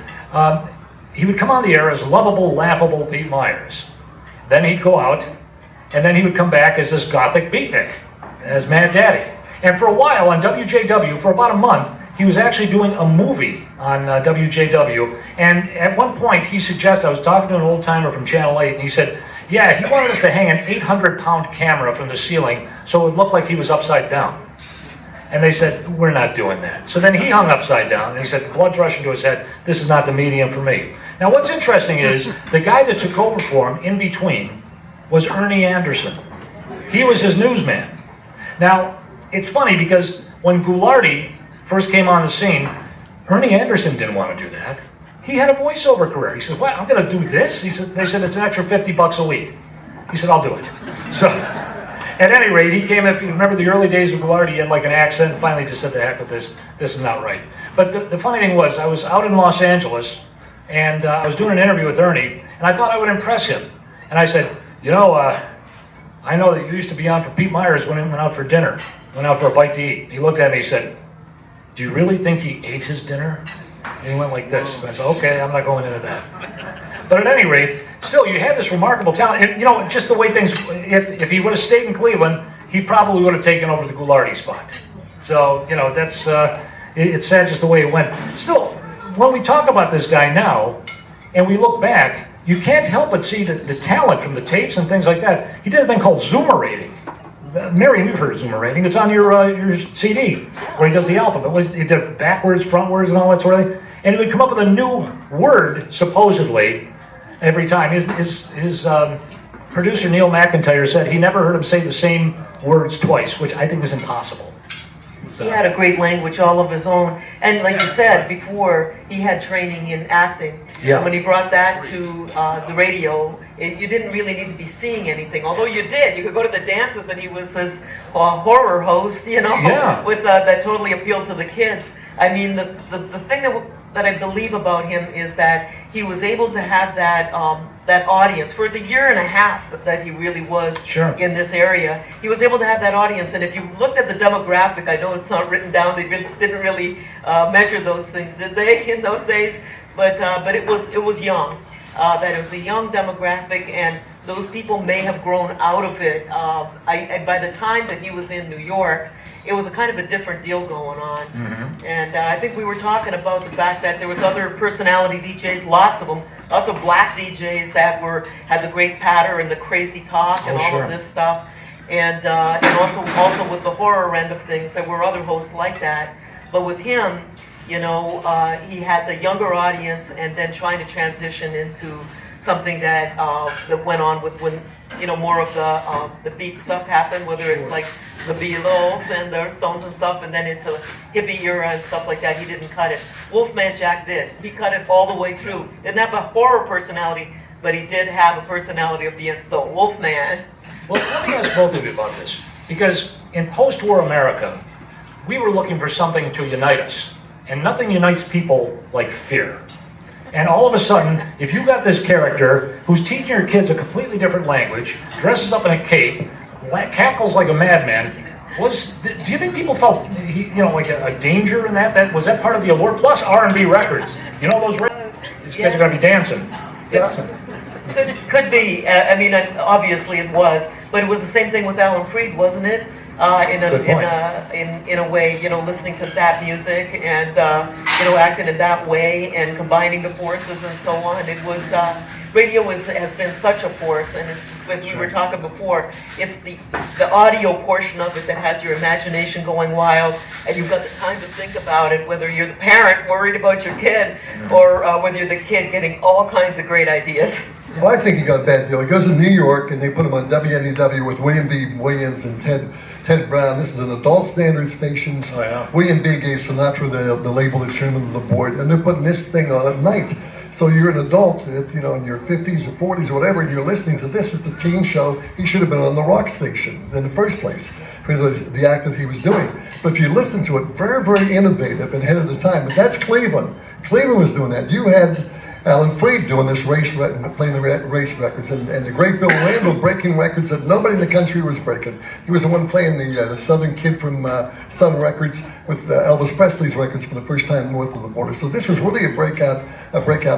he would come on the air as lovable, laughable Pete Myers. Then he'd go out, and then he would come back as this gothic beatnik, as Mad Daddy. And for a while on WJW, for about a month, he was actually doing a movie on WJW. And at one point, he suggested, I was talking to an old timer from Channel 8, and he said, yeah, he wanted us to hang an 800-pound camera from the ceiling so it would look like he was upside down. And they said, we're not doing that. So then he hung upside down, and he said, blood's rushing to his head, this is not the medium for me. Now what's interesting is, the guy that took over for him in between was Ernie Anderson. He was his newsman. Now, it's funny because when Ghoulardi first came on the scene, Ernie Anderson didn't want to do that. He had a voiceover career. He said, "What? I'm going to do this?" He said, "They said it's an extra $50 a week." He said, "I'll do it." So, at any rate, he came. If you remember the early days of Ghoulardi, he had like an accent. And finally, just said, "The heck with this. This is not right." But the funny thing was, I was out in Los Angeles, and I was doing an interview with Ernie, and I thought I would impress him. And I said, I know that you used to be on for Pete Myers when he went out for dinner, went out for a bite to eat." He looked at me, he said, "Do you really think he ate his dinner?" And he went like this. And I said, okay, I'm not going into that. But at any rate, still, you had this remarkable talent. And, just the way things, if he would have stayed in Cleveland, he probably would have taken over the Ghoulardi spot. So, that's, it's sad just the way it went. Still, when we talk about this guy now, and we look back, you can't help but see the talent from the tapes and things like that. He did a thing called Zoomerating. Miriam, you've heard of Zoomerating. It's on your CD, where he does the alphabet. He did it backwards, frontwards, and all that sort of thing. And he would come up with a new word, supposedly, every time. His producer, Neil McIntyre, said he never heard him say the same words twice, which I think is impossible. So. He had a great language all of his own. And like you said before, he had training in acting. Yeah. And when he brought that to the radio, you didn't really need to be seeing anything. Although you did. You could go to the dances and he was this horror host, Yeah. with that totally appealed to the kids. I mean, the thing that I believe about him is that he was able to have that audience for the year and a half that he really was in this area. He was able to have that audience, and if you looked at the demographic, I know it's not written down. They didn't really measure those things, did they, in those days? But it was young. That it was a young demographic, and those people may have grown out of it. By the time that he was in New York, it was a kind of a different deal going on. Mm-hmm. And I think we were talking about the fact that there was other personality DJs, lots of them, lots of black DJs that had the great patter and the crazy talk and all of this stuff. And also with the horror end of things, there were other hosts like that. But with him, he had the younger audience, and then trying to transition into something that went on with when more of the beat stuff happened, whether it's like the Beatles and their songs and stuff, and then into hippie era and stuff like that. He didn't cut it. Wolfman Jack did. He cut it all the way through. Didn't have a horror personality, but he did have a personality of being the Wolfman. Well, let me ask both of you about this. Because in post-war America, we were looking for something to unite us. And nothing unites people like fear. And all of a sudden, if you got this character who's teaching your kids a completely different language, dresses up in a cape, cackles like a madman, do you think people felt, like a danger in that? Was that part of the allure? Plus R&B records. You know those records? These kids are going to be dancing. Could be. I mean, obviously it was, but it was the same thing with Alan Freed, wasn't it? In a way, listening to that music and acting in that way and combining the forces and so on. It was radio has been such a force, and as we were talking before, it's the audio portion of it that has your imagination going wild, and you've got the time to think about it, whether you're the parent worried about your kid or whether you're the kid getting all kinds of great ideas. Well, I think he got a bad deal. He goes to New York, and they put him on WNEW with William B. Williams and Ted Brown. This is an adult standard station. Oh, yeah. William B. gave Sinatra the label, the chairman of the board, and they're putting this thing on at night. So you're an adult, in your 50s or 40s or whatever, and you're listening to this. It's a teen show. He should have been on the rock station in the first place for the act that he was doing. But if you listen to it, very, very innovative and ahead of the time. But that's Cleveland. Cleveland was doing that. You had Alan Freed doing this playing the race records, and the great Bill Randall breaking records that nobody in the country was breaking. He was the one playing the Southern Kid from Sun Records with Elvis Presley's records for the first time north of the border. So this was really a breakout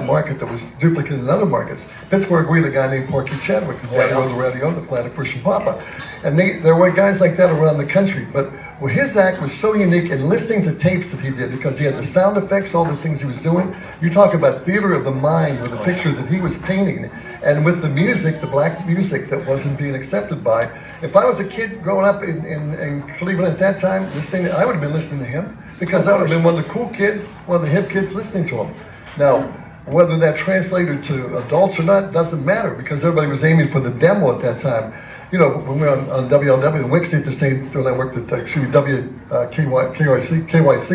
market that was duplicated in other markets. Pittsburgh, we had a guy named Porky Chadwick, who played the radio, the Planet Push and Papa. And there were guys like that around the country. But his act was so unique, and listening to tapes that he did, because he had the sound effects, all the things he was doing. You talk about theater of the mind with the picture that he was painting, and with the music, the black music that wasn't being accepted by. If I was a kid growing up in Cleveland at that time, I would have been listening to him, because I would have been one of the cool kids, one of the hip kids listening to him. Now, whether that translated to adults or not doesn't matter, because everybody was aiming for the demo at that time. When we were on WLW and Wixie at the same time, I worked at KYC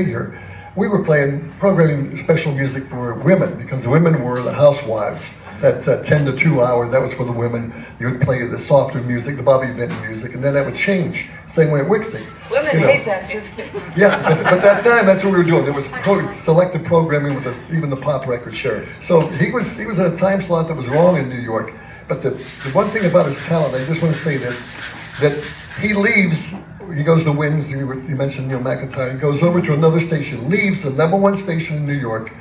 here, we were programming special music for women, because the women were the housewives. That 10 to 2 hour, that was for the women. You would play the softer music, the Bobby Vinton music, and then that would change. Same way at Wixie. Women hate that music. Yeah, but that time, that's what we were doing. There was selective programming with even the pop records. Sure. So he was in a time slot that was wrong in New York. But the one thing about his talent, I just want to say this, that he leaves, he goes to Wins, you mentioned Neil McIntyre, he goes over to another station, leaves the #1 station in New York,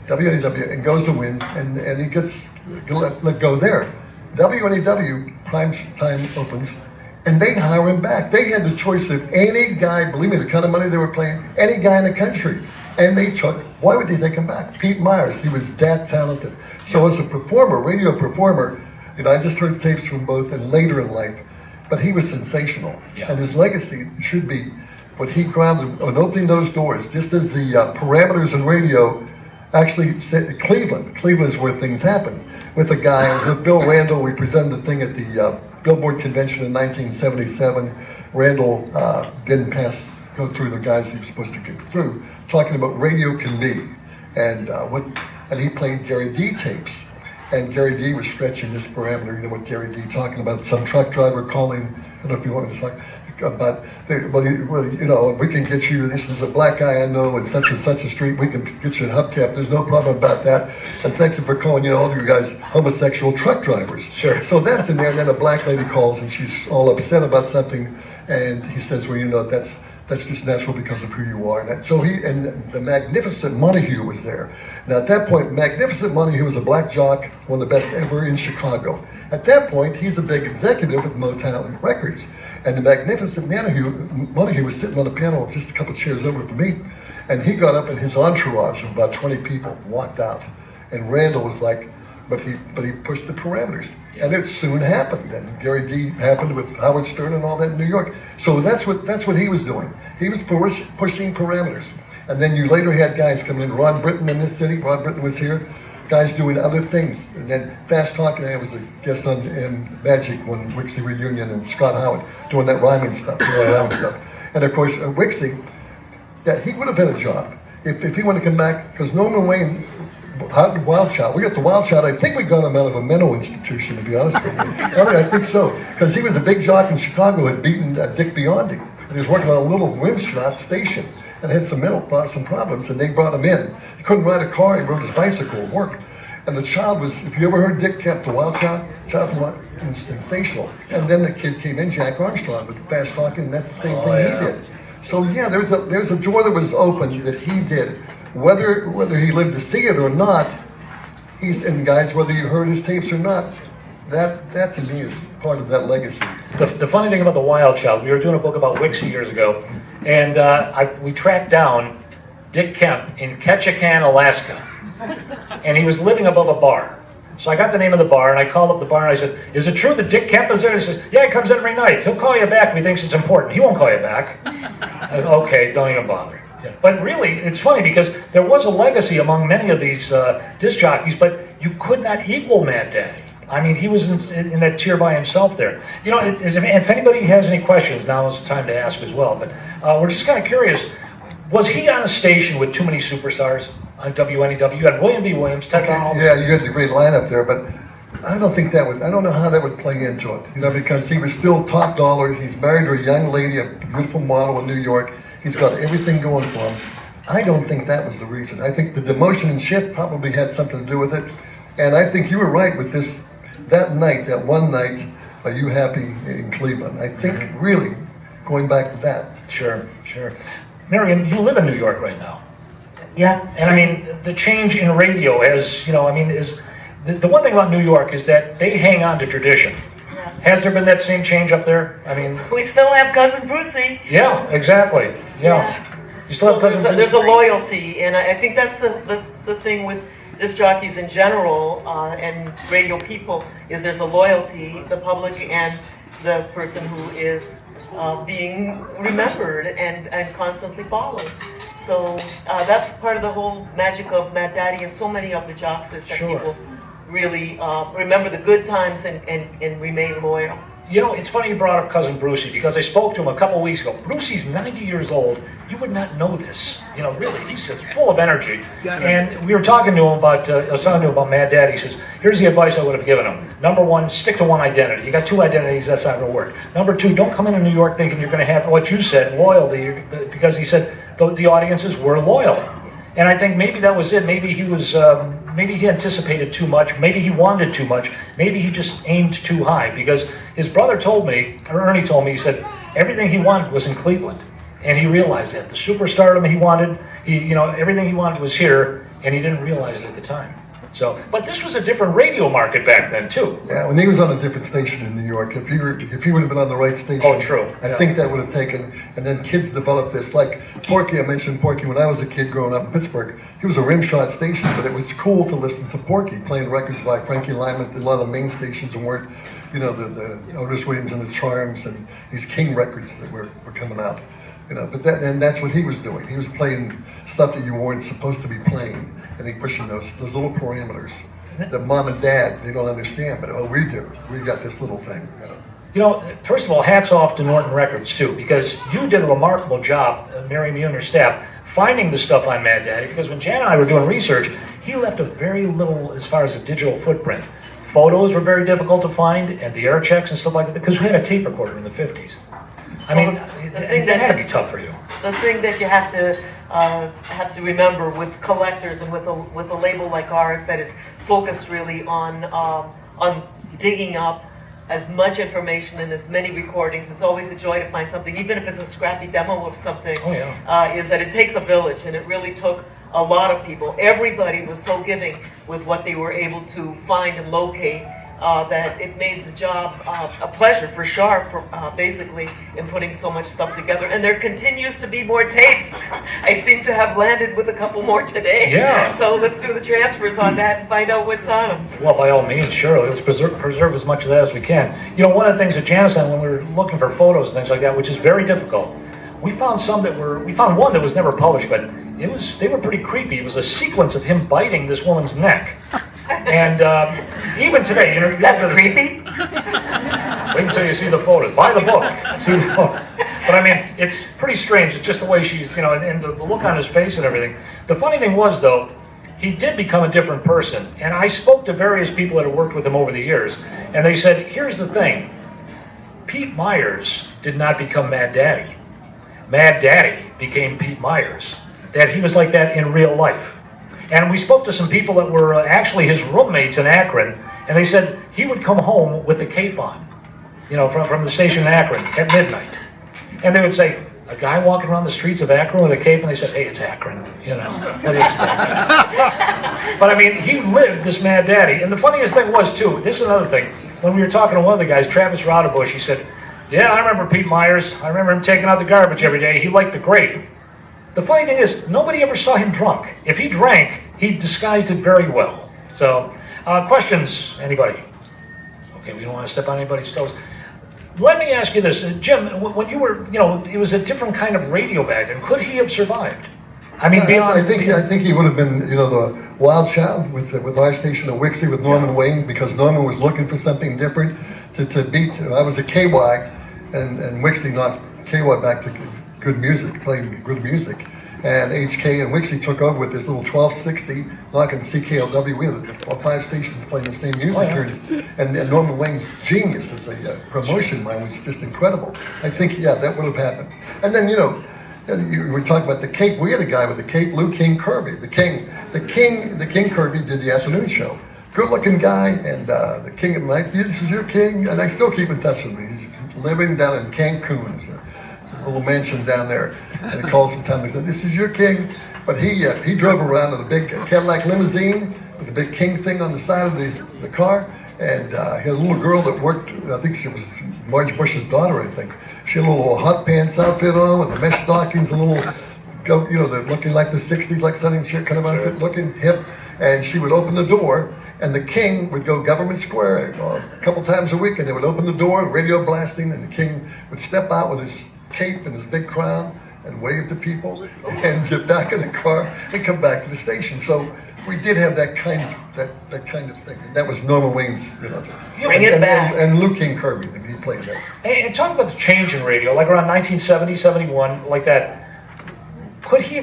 WNEW, and goes to Wins, and he gets let go there. WNEW, prime time opens, and they hire him back. They had the choice of any guy, believe me, the kind of money they were paying, any guy in the country. And they took, why would they take him back? Pete Myers, he was that talented. So as a performer, radio performer, I just heard tapes from both and later in life, but he was sensational. Yeah. And his legacy should be what he grounded on opening those doors, just as the parameters in radio actually said Cleveland. Cleveland is where things happen. With a guy, with Bill Randall, we presented the thing at the Billboard convention in 1977. Randall didn't go through the guys he was supposed to get through, talking about radio can be. And he played Gary D tapes. And Gary D was stretching this parameter, with Gary D talking about some truck driver calling, I don't know if you want to talk about, we can get you, this is a black guy I know in such and such a street, we can get you a hubcap, there's no problem about that. And thank you for calling, all you guys homosexual truck drivers. Sure. So that's in there, and then a black lady calls and she's all upset about something, and he says, well, that's just natural because of who you are. And the Magnificent Montague was there. Now at that point, Magnificent Montague was a black jock, one of the best ever in Chicago. At that point, he's a big executive at Motown Records. And the Magnificent Montague was sitting on the piano just a couple of chairs over from me. And he got up and his entourage of about 20 people walked out. And Randall was like, but he pushed the parameters. And it soon happened. And Gary D happened with Howard Stern and all that in New York. So that's what he was doing. He was pushing parameters. And then you later had guys coming in. Ron Britton in this city. Ron Britton was here. guys doing other things. And then Fast Talking, I was a guest on Magic when Wixie Reunion and Scott Howard doing that rhyming stuff, rhyming stuff. And of course, Wixie, yeah, he would have had a job if he wanted to come back, because Norman Wayne, Wild Child, we got the Wild Child, I think we got him out of a mental institution, to be honest with you. I think so, because he was a big jock in Chicago, had beaten Dick Biondi, and he was working on a little Rimshot station, and had some problems, and they brought him in. He couldn't ride a car, he rode his bicycle at work. And the child was, if you ever heard Dick Kemp, the Wild Child was sensational. And then the kid came in, Jack Armstrong, with Fast Talking, and that's the same thing he did. So yeah, there's a door that was open that he did. Whether he lived to see it or not, and guys, whether you heard his tapes or not, that to me is part of that legacy. The funny thing about the Wild Child, we were doing a book about Wixie years ago, and we tracked down Dick Kemp in Ketchikan, Alaska, and he was living above a bar. So I got the name of the bar, and I called up the bar, and I said, "Is it true that Dick Kemp is there?" He says, "Yeah, he comes every night. He'll call you back if he thinks it's important. He won't call you back." I said, "Okay, don't even bother." Yeah. But really, it's funny because there was a legacy among many of these disc jockeys, but you could not equal Mad Daddy. I mean, he was in that tier by himself there. You know, if anybody has any questions, now is the time to ask as well. But we're just kind of curious, was he on a station with too many superstars on WNEW? You had William B. Williams, Ted Donald. Yeah, you got the great lineup there, but I don't know how that would play into it, you know, because he was still top dollar. He's married to a young lady, a beautiful model in New York. He's got everything going for him. I don't think that was the reason. I think the demotion and shift probably had something to do with it. And I think you were right with that one night, Are You Happy in Cleveland? I think really going back to that. Sure. Miriam, you live in New York right now. Yeah. And I mean, the change in radio has, is the one thing about New York is that they hang on to tradition. Yeah. Has there been that same change up there? I mean, We still have Cousin Brucey. yeah, exactly. Yeah. You still have cousins. There's a loyalty, and I think that's the thing with disc jockeys in general and radio people is there's a loyalty, the public and the person who is being remembered and constantly followed. So that's part of the whole magic of Mad Daddy and so many of the jocks is that Sure. people really remember the good times and remain loyal. You know, it's funny you brought up Cousin Brucey because I spoke to him a couple weeks ago. Brucey's 90 years old. You would not know this. You know, really, he's just full of energy. And we were talking to him about, I was talking to him about Mad Daddy. He says, here's the advice I would have given him. Number one, stick to one identity. You got two identities, that's not going to work. Number two, don't come into New York thinking you're going to have what you said, loyalty, because he said the audiences were loyal. And I think maybe that was it. Maybe he was, maybe he anticipated too much. Maybe he wanted too much. Maybe he just aimed too high. Because his brother told me, or Ernie told me, he said everything he wanted was in Cleveland, and he realized that the superstardom he wanted, everything he wanted was here, and he didn't realize it at the time. So, but this was a different radio market back then too. Yeah, when he was on a different station in New York, if he would have been on the right station, Oh, true. I think that would have taken. And then kids developed this. Like Porky, I mentioned Porky when I was a kid growing up in Pittsburgh. He was a rimshot station, but it was cool to listen to Porky playing records by Frankie Lyman. A lot of the main stations weren't, the Otis Williams and the Charms and these King records that were coming out. But that's what he was doing. He was playing stuff that you weren't supposed to be playing. And he pushing those little parameters that mom and dad, they don't understand, but we do. We got this little thing. First of all, hats off to Norton Records too, because you did a remarkable job, Miriam, you and your staff, finding the stuff on Mad Daddy, because when Jan and I were doing research, he left a very little as far as a digital footprint. Photos were very difficult to find, and the air checks and stuff like that, because we had a tape recorder in the 50s. I mean, that had to be tough for you. The thing that you have to remember with collectors and with a label like ours that is focused really on digging up as much information and as many recordings. It's always a joy to find something, even if it's a scrappy demo of something. Oh, yeah. Is that it takes a village, and it really took a lot of people. Everybody was so giving with what they were able to find and locate. That it made the job a pleasure for Sharp, basically, in putting so much stuff together. And there continues to be more tapes. I seem to have landed with a couple more today. Yeah. So let's do the transfers on that and find out what's on them. Well, by all means, sure. Let's preserve as much of that as we can. One of the things that Janice and when we were looking for photos and things like that, which is very difficult, we found one that was never published, but they were pretty creepy. It was a sequence of him biting this woman's neck. And even today, you know, That's creepy. wait until you see the photos. Buy the book. See the book. But I mean, it's pretty strange. It's just the way she's, you know, and the look on his face and everything. The funny thing was, though, he did become a different person. And I spoke to various people that have worked with him over the years, and they said, here's the thing. Pete Myers did not become Mad Daddy. Mad Daddy became Pete Myers. That he was like that in real life. And we spoke to some people that were actually his roommates in Akron, and they said he would come home with the cape on, you know, from the station in Akron at midnight. And they would say, a guy walking around the streets of Akron with a cape, and they said, hey, it's Akron, you know. What do you expect? But I mean, he lived this Mad Daddy. And the funniest thing was, too, this is another thing. When we were talking to one of the guys, Travis Rodebush, he said, yeah, I remember Pete Myers. I remember him taking out the garbage every day. He liked the grape. The funny thing is, nobody ever saw him drunk. If he drank, he disguised it very well. So, questions, anybody? Okay, we don't want to step on anybody's toes. Let me ask you this, Jim, when you were, you know, it was a different kind of radio back then. Could he have survived? I mean, beyond... I think he would have been, you know, the wild child with our station at Wixie with Norman Wayne, because Norman was looking for something different to beat. I was a KY, and Wixie knocked KY back to good music, playing good music. And HK and Wixie took over with this little 1260, knocking CKLW. We had 5 stations playing the same music. And Norman Wayne's genius as a promotion man was just incredible. I think, yeah, that would have happened. And then, you know, you were talking about the Cape. We had a guy with the Cape, Lou King Kirby. The King Kirby did the afternoon show. Good-looking guy, and the King of Night. This is your king, and I still keep in touch with him. He's living down in Cancun. It's a little mansion down there. And he calls sometimes and said, this is your king. But he drove around in a big Cadillac limousine with a big king thing on the side of the car. And he had a little girl that worked, I think she was Marge Bush's daughter, I think. She had a little hot pants outfit on with the mesh stockings, a little, you know, they're looking like the 60s, like Sonny and Cher kind of outfit, looking hip. And she would open the door, and the king would go Government Square a couple times a week, and they would open the door, radio blasting, and the king would step out with his cape and his big crown and wave to people and get back in the car and come back to the station. So we did have that kind of thing. And that was Norman Wayne's, you know. Bring it back. And Lou King Kirby, he played that. And talk about the change in radio, like around 1970, 71, like that. Would he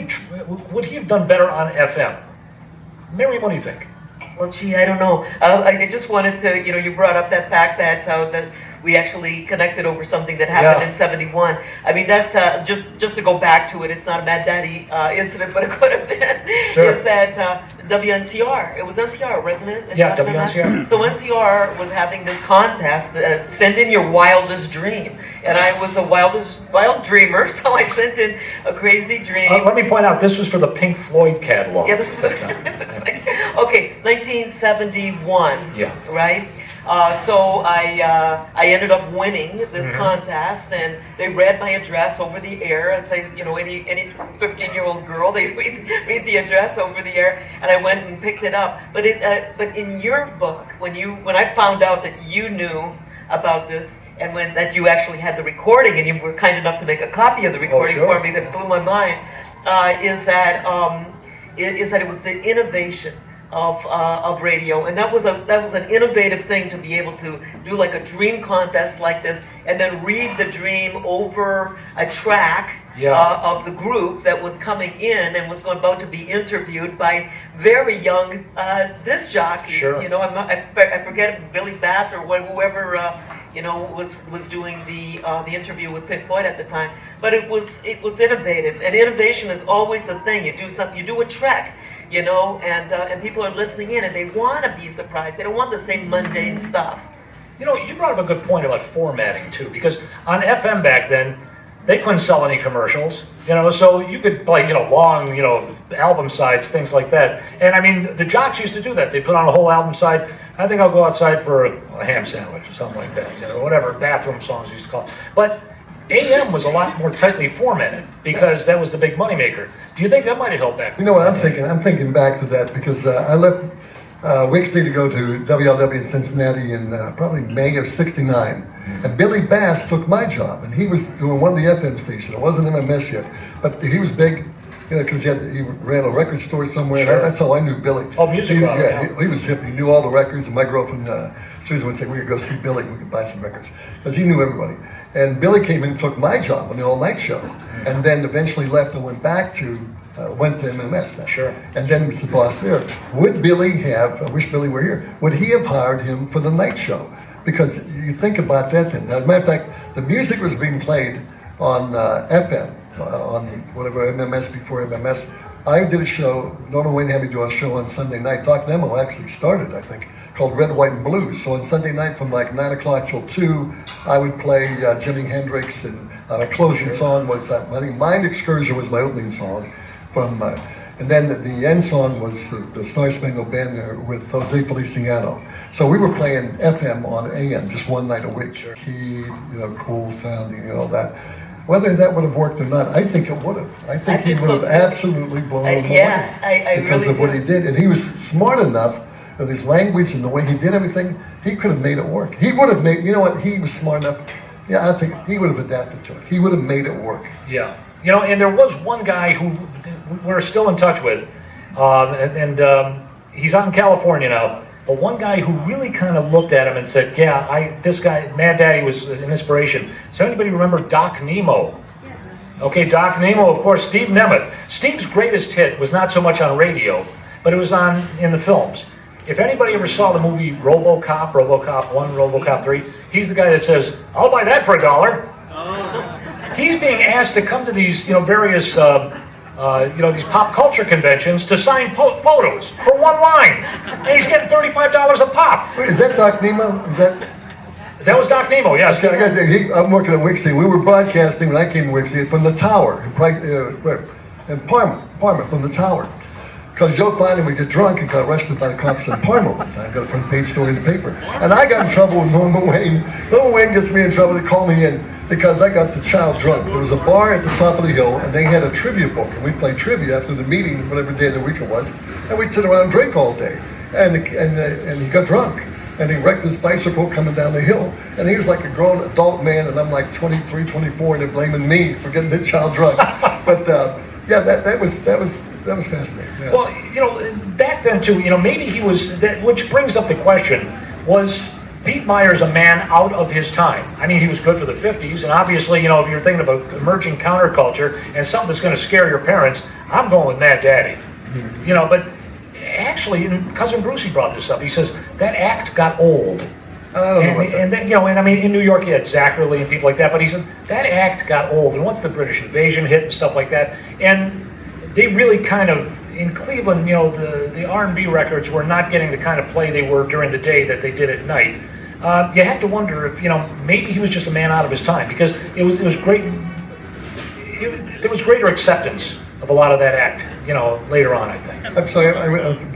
have done better on FM? Miriam, what do you think? Well, gee, I don't know. I just wanted to, you know, you brought up that fact that we actually connected over something that happened in '71. I mean, that just to go back to it, it's not a Mad Daddy incident, but it could have been. Sure. Is that WNCR? It was NCR, wasn't it? Yeah, WNCR. So NCR was having this contest, send in your wildest dream, and I was a wild dreamer, so I sent in a crazy dream. Let me point out, this was for the Pink Floyd catalog. Yeah, this is okay, 1971. Yeah. Right. So I ended up winning this contest, and they read my address over the air. And say, you know, any 15-year-old girl, they read the address over the air, and I went and picked it up. But in your book, when I found out that you knew about this, and that you actually had the recording, and you were kind enough to make a copy of the recording for me, that blew my mind, is that it was the innovation of radio, and that was an innovative thing to be able to do like a dream contest like this, and then read the dream over a track of the group that was coming in and was about to be interviewed by very young disc jockeys. Sure. You know, I forget if it's Billy Bass or whoever you know was doing the interview with Pink Floyd at the time. But it was innovative, and innovation is always the thing. You do something, you do a trek. You know, and people are listening in, and they want to be surprised. They don't want the same mundane stuff. You know, you brought up a good point about formatting too, because on FM back then, they couldn't sell any commercials. You know, so you could play, you know, long, you know, album sides, things like that. And I mean, the jocks used to do that. They put on a whole album side. I think I'll go outside for a ham sandwich or something like that. You know, whatever bathroom songs used to call it. But AM was a lot more tightly formatted because that was the big moneymaker. Do you think that might have helped back? You know what I'm thinking? I'm thinking back to that because I left Wixie to go to WLW in Cincinnati in probably May of '69. And Billy Bass took my job, and he was doing one of the FM stations. It wasn't MMS yet, but he was big. You know, because he ran a record store somewhere. Sure. That's how I knew Billy. Oh, music rock, Yeah, he was hip. He knew all the records. And my girlfriend Susan would say, "We could go see Billy. We could buy some records," because he knew everybody. And Billy came in and took my job on the all-night show, and then eventually left and went back to MMS. Then. Sure. And then was the boss there. Would Billy have? I wish Billy were here. Would he have hired him for the night show? Because you think about that. Then, as a matter of fact, the music was being played on FM. On whatever MMS before MMS, I did a show. Norman Wayne had me do a show on Sunday night. Doc Nemo actually started, I think, called Red, White, and Blues. So on Sunday night from like 9 o'clock till 2, I would play Jimi Hendrix, and my closing song was I think Mind Excursion was my opening song from, and then the end song was the Star Spangled Banner with Jose Feliciano. So we were playing FM on AM just one night a week. Key, cool sounding, that. Whether that would have worked or not, I think it would have. I think he would have absolutely blown them away because really of what he did. And he was smart enough with his language and the way he did everything. He could have made it work. He would have made. You know what? He was smart enough. Yeah, I think he would have adapted to it. He would have made it work. Yeah. And there was one guy who we're still in touch with, and he's out in California now. But one guy who really kind of looked at him and said, yeah, this guy, Mad Daddy, was an inspiration. Does anybody remember Doc Nemo? Okay, Doc Nemo, of course, Steve Nemeth. Steve's greatest hit was not so much on radio, but it was in the films. If anybody ever saw the movie RoboCop, RoboCop 1, RoboCop 3, he's the guy that says, I'll buy that for $1. He's being asked to come to these, various, these pop culture conventions to sign photos for one line. And he's getting $35 a pop. Wait, is that Doc Nemo? That was Doc Nemo, yes. I'm working at Wixie. We were broadcasting when I came to Wixie from the tower in Parma, from the tower. Because Joe Finding would get drunk and got arrested by the cops in Parma one time. Got a front page story in the paper. And I got in trouble with Norman Wayne. Norman Wayne gets me in trouble. They call me in because I got the child drunk. There was a bar at the top of the hill, and they had a trivia book. And we played trivia after the meeting, whatever day of the week it was. And we'd sit around and drink all day. And he got drunk. And he wrecked his bicycle coming down the hill. And he was like a grown adult man, and I'm like 23, 24, and they're blaming me for getting the child drunk. But yeah, that was fascinating. Yeah. Well, back then too, maybe he was that, which brings up the question: was Pete Myers a man out of his time? I mean, he was good for the 50s, and obviously, if you're thinking about emerging counterculture and something that's going to scare your parents, I'm going with Mad Daddy. Mm-hmm. But actually, Cousin Brucey brought this up. He says that act got old. I don't know about that. And then, and I mean, in New York, you had Zachary and people like that, but he said that act got old. And once the British invasion hit and stuff like that, and they really kind of, in Cleveland, the R&B records were not getting the kind of play they were during the day that they did at night. You have to wonder if, maybe he was just a man out of his time, because it was great. There was greater acceptance of a lot of that act, later on, I think. I'm sorry,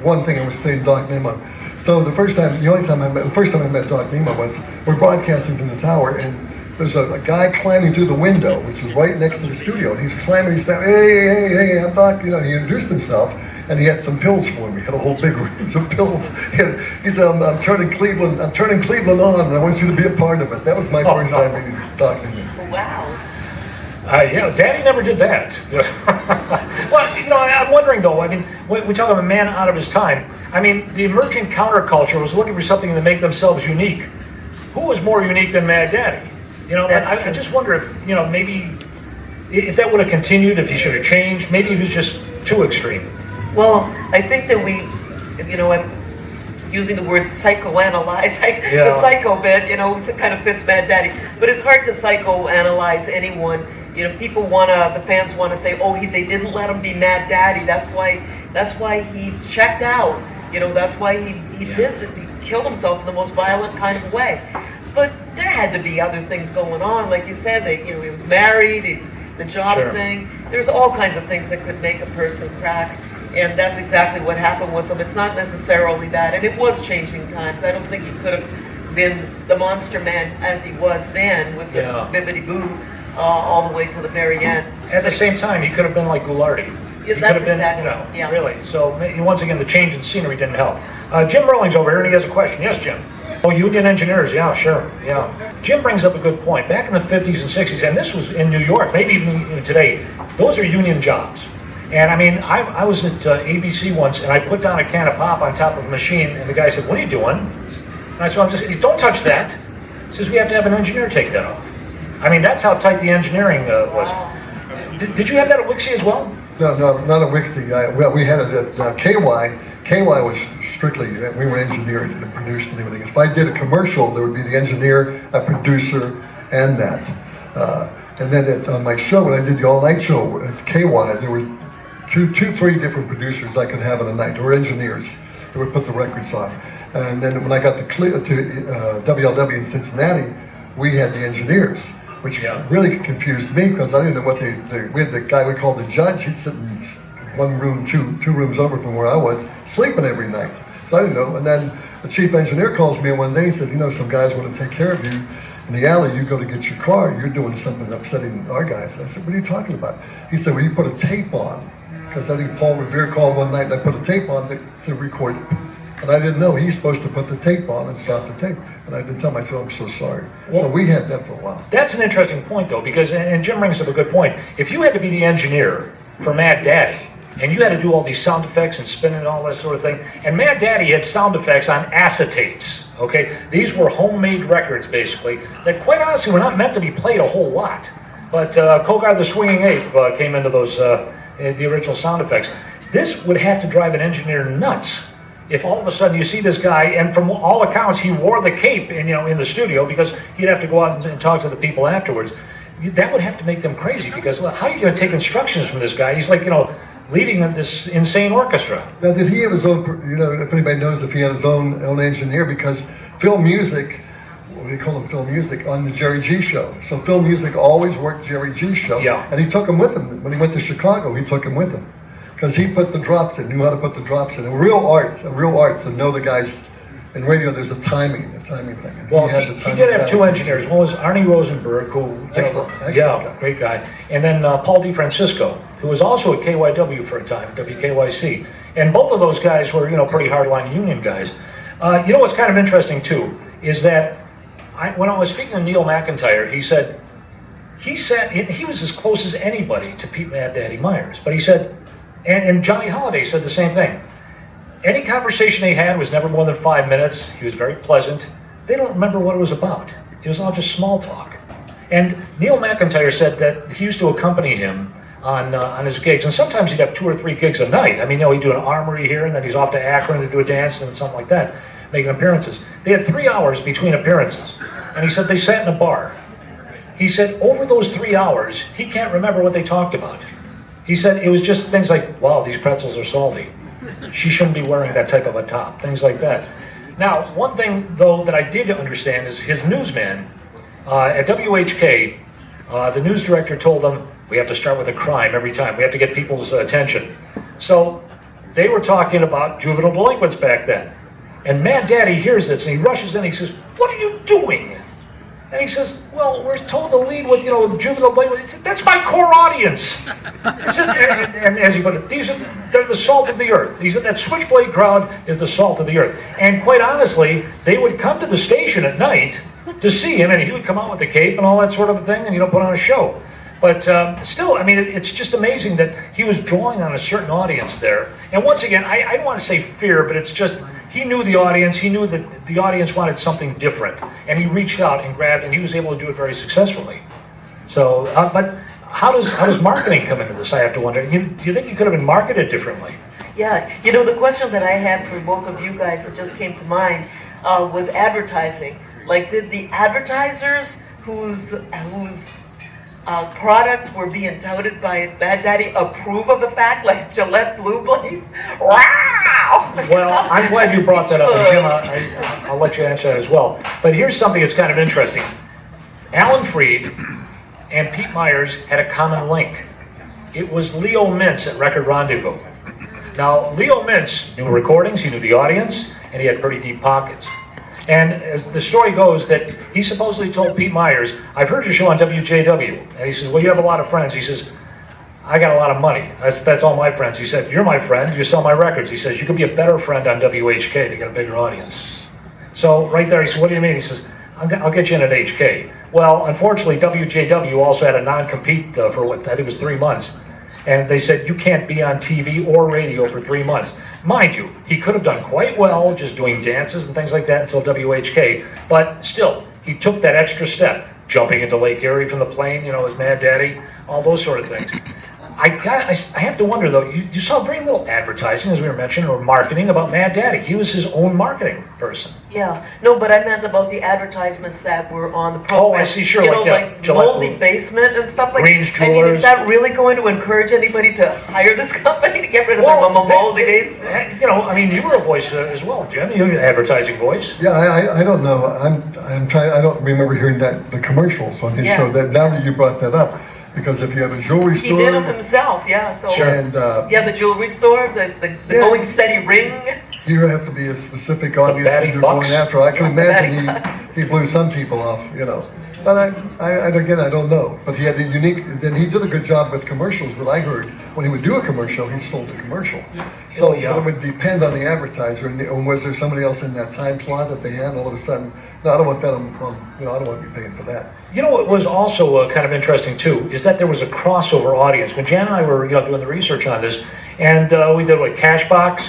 one thing I was saying, Doc Nemo. So the first time I met Doc Nemo was, we're broadcasting from the tower, and there's a guy climbing through the window, which was right next to the studio, and he's climbing, he's saying, hey, I'm Doc, he introduced himself, and he had some pills for me. He had a whole big range of pills. He said, I'm turning Cleveland on, and I want you to be a part of it. That was my first time meeting Doc Nemo. Wow. Daddy never did that. Well, I'm wondering though, I mean, we talk about a man out of his time. I mean, the emerging counterculture was looking for something to make themselves unique. Who was more unique than Mad Daddy? I just wonder if, maybe if that would have continued, if he should have changed, maybe he was just too extreme. Well, I think that I'm using the word psychoanalyze, the psycho bit, kind of fits Mad Daddy. But it's hard to psychoanalyze anyone. People the fans want to say, they didn't let him be Mad Daddy. That's why he checked out. That's why he killed himself in the most violent kind of way. But there had to be other things going on, like you said. That he was married, the job thing. There's all kinds of things that could make a person crack, and that's exactly what happened with him. It's not necessarily that, and it was changing times. I don't think he could have been the monster man as he was then with the bibbidi boo all the way to the very end. At the same time, he could have been like Goulardi. Yeah, that's exactly. Really. So once again, the change in scenery didn't help. Jim Rowling's over here, and he has a question. Yes, Jim. Oh, union engineers, yeah, sure, yeah. Jim brings up a good point. Back in the 50s and 60s, and this was in New York, maybe even today, those are union jobs. And I mean, I was at ABC once, and I put down a can of pop on top of a machine, and the guy said, "What are you doing?" And I said, "Don't touch that." He says, "We have to have an engineer take that off." I mean, that's how tight the engineering was. Did you have that at Wixie as well? No, not at Wixie. We had it at KY. KY was strictly, we were engineered and produced and everything. If I did a commercial, there would be the engineer, a producer, and that. And then on my show, when I did the all-night show at KY, there were three different producers I could have in a night. There were engineers that would put the records on. And then when I got to WLW in Cincinnati, we had the engineers, which really confused me because I didn't know what we had the guy we called the judge. He'd sit in one room, two rooms over from where I was, sleeping every night. So I didn't know. And then the chief engineer calls me one day and said, "You know, some guys want to take care of you in the alley. You go to get your car. You're doing something upsetting our guys." I said, "What are you talking about?" He said, "Well, you put a tape on." Because I think Paul Revere called one night and I put a tape on to record it. And I didn't know he's supposed to put the tape on and stop the tape. And I didn't tell myself, "I'm so sorry." So we had that for a while. That's an interesting point, though, because, and Jim brings up a good point, if you had to be the engineer for Mad Daddy, and you had to do all these sound effects and spin and all that sort of thing, and Mad Daddy had sound effects on acetates, okay? These were homemade records, basically, that quite honestly were not meant to be played a whole lot. But Kogar the Swinging Ape came into those, the original sound effects. This would have to drive an engineer nuts if all of a sudden you see this guy, and from all accounts, he wore the cape in the studio because he'd have to go out and talk to the people afterwards. That would have to make them crazy because how are you going to take instructions from this guy? He's like, leading this insane orchestra. Now, did he have his own, if anybody knows if he had his own engineer, because film music, they call him film music, on the Jerry G show. So film music always worked Jerry G show. Yeah. And he took him with him. When he went to Chicago, he took him with him. Because he put the drops in, knew how to put the drops in. A real art to know the guys. In radio, there's a timing thing. And Well, had he the timing did have down. two engineers. One was Arnie Rosenberg, who... Excellent yeah, guy. great guy. And then Paul DeFrancisco, who was also at KYW for a time, WKYC. And both of those guys were, pretty hardline union guys. What's kind of interesting, too, is that when I was speaking to Neil McIntyre, he said, he was as close as anybody to Pete Mad Daddy Myers. But he said, and Johnny Holiday said the same thing. Any conversation they had was never more than 5 minutes. He was very pleasant. They don't remember what it was about. It was all just small talk. And Neil McIntyre said that he used to accompany him on his gigs, and sometimes he'd have 2 or 3 gigs a night. I mean, he'd do an Armory here, and then he's off to Akron to do a dance and something like that, making appearances. They had 3 hours between appearances, and he said they sat in a bar. He said over those 3 hours, he can't remember what they talked about. He said it was just things like, "Wow, these pretzels are salty. She shouldn't be wearing that type of a top," things like that. Now, one thing, though, that I did understand is his newsman at WHK, the news director told them, "We have to start with a crime every time. We have to get people's attention." So they were talking about juvenile delinquents back then. And Mad Daddy hears this, and he rushes in, he says, "What are you doing?" And he says, "Well, we're told to lead with, juvenile delinquents." He said, "That's my core audience." He said, and as he put it, they're the salt of the earth. He said, that Switchblade crowd is the salt of the earth. And quite honestly, they would come to the station at night to see him, and he would come out with the cape and all that sort of a thing, and put on a show. But still, I mean, it's just amazing that he was drawing on a certain audience there. And once again, I don't want to say fear, but it's just, he knew the audience. He knew that the audience wanted something different. And he reached out and grabbed, and he was able to do it very successfully. So, but how does marketing come into this, I have to wonder? Do you think you could have been marketed differently? Yeah, the question that I had for both of you guys that just came to mind was advertising. Like, did the advertisers whose products were being touted by Mad Daddy approve of the fact, like Gillette Blue Blades? Wow! Well, I'm glad you brought that up, and Jim, I'll let you answer that as well. But here's something that's kind of interesting. Alan Freed and Pete Myers had a common link. It was Leo Mintz at Record Rendezvous. Now, Leo Mintz knew recordings, he knew the audience, and he had pretty deep pockets. And as the story goes, that he supposedly told Pete Myers, "I've heard your show on WJW." And he says, "Well, you have a lot of friends." He says, "I got a lot of money. That's all my friends." He said, "You're my friend. You sell my records." He says, "You could be a better friend on WHK to get a bigger audience." So right there, he said, "What do you mean?" He says, I'll get you in at HK." Well, unfortunately, WJW also had a non-compete for what I think it was 3 months. And they said, you can't be on TV or radio for 3 months. Mind you, he could have done quite well just doing dances and things like that until WHK, but still, he took that extra step, jumping into Lake Erie from the plane, you know, his Mad Daddy, all those sort of things. I have to wonder though, you saw very little advertising, as we were mentioning, or marketing about Mad Daddy. He was his own marketing person. Yeah, no, but I meant about the advertisements that were on the program. Oh, I see, sure, You know, like, like Gillette Moldy Booth. Basement and stuff like Grange that. I mean, Jewelers. is that really going to encourage anybody to hire this company to get rid of their Mama Moldy days? You know, I mean, you were a voice as well, Jim. You were an advertising voice. Yeah, I don't know. I'm trying. I don't remember hearing the commercials on his Yeah. show. That now that you brought that up, because if you have a jewelry He store, did them himself, yeah, so. and Yeah, the jewelry store, the Yeah. going steady ring. you have to be a specific audience that batting you're bucks. going after. I can Yeah, the imagine batting he blew some people off, you know. But again, I don't know. But he had a unique. Then he did a good job with commercials that I heard. When he would do a commercial, he sold a commercial. So Oh, yeah. it would depend on the advertiser. And was there somebody else in that time slot that they had? And all of a sudden, no, I don't want that. You know, I don't want to be paying for that. You know what was also kind of interesting too is that there was a crossover audience. When Jan and I were doing the research on this, and we did like Cashbox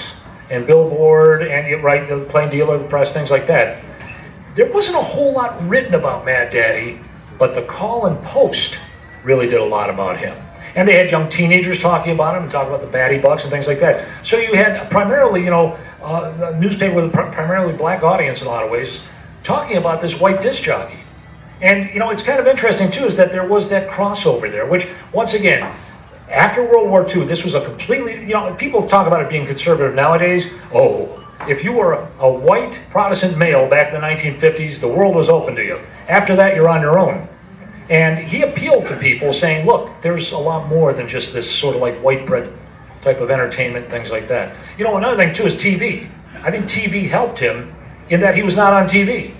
and Billboard and Plain Dealer, the Press, things like that. There wasn't a whole lot written about Mad Daddy, but the Call and Post really did a lot about him. And they had young teenagers talking about him and talking about the Batty Bucks and things like that. So you had primarily, a newspaper with a primarily black audience in a lot of ways, talking about this white disc jockey. And, it's kind of interesting, too, is that there was that crossover there, which, once again, after World War II, this was a completely, people talk about it being conservative nowadays. Oh, if you were a white Protestant male back in the 1950s, the world was open to you. After that, you're on your own. And he appealed to people saying, look, there's a lot more than just this sort of like white bread type of entertainment, things like that. Another thing, too, is TV. I think TV helped him in that he was not on TV.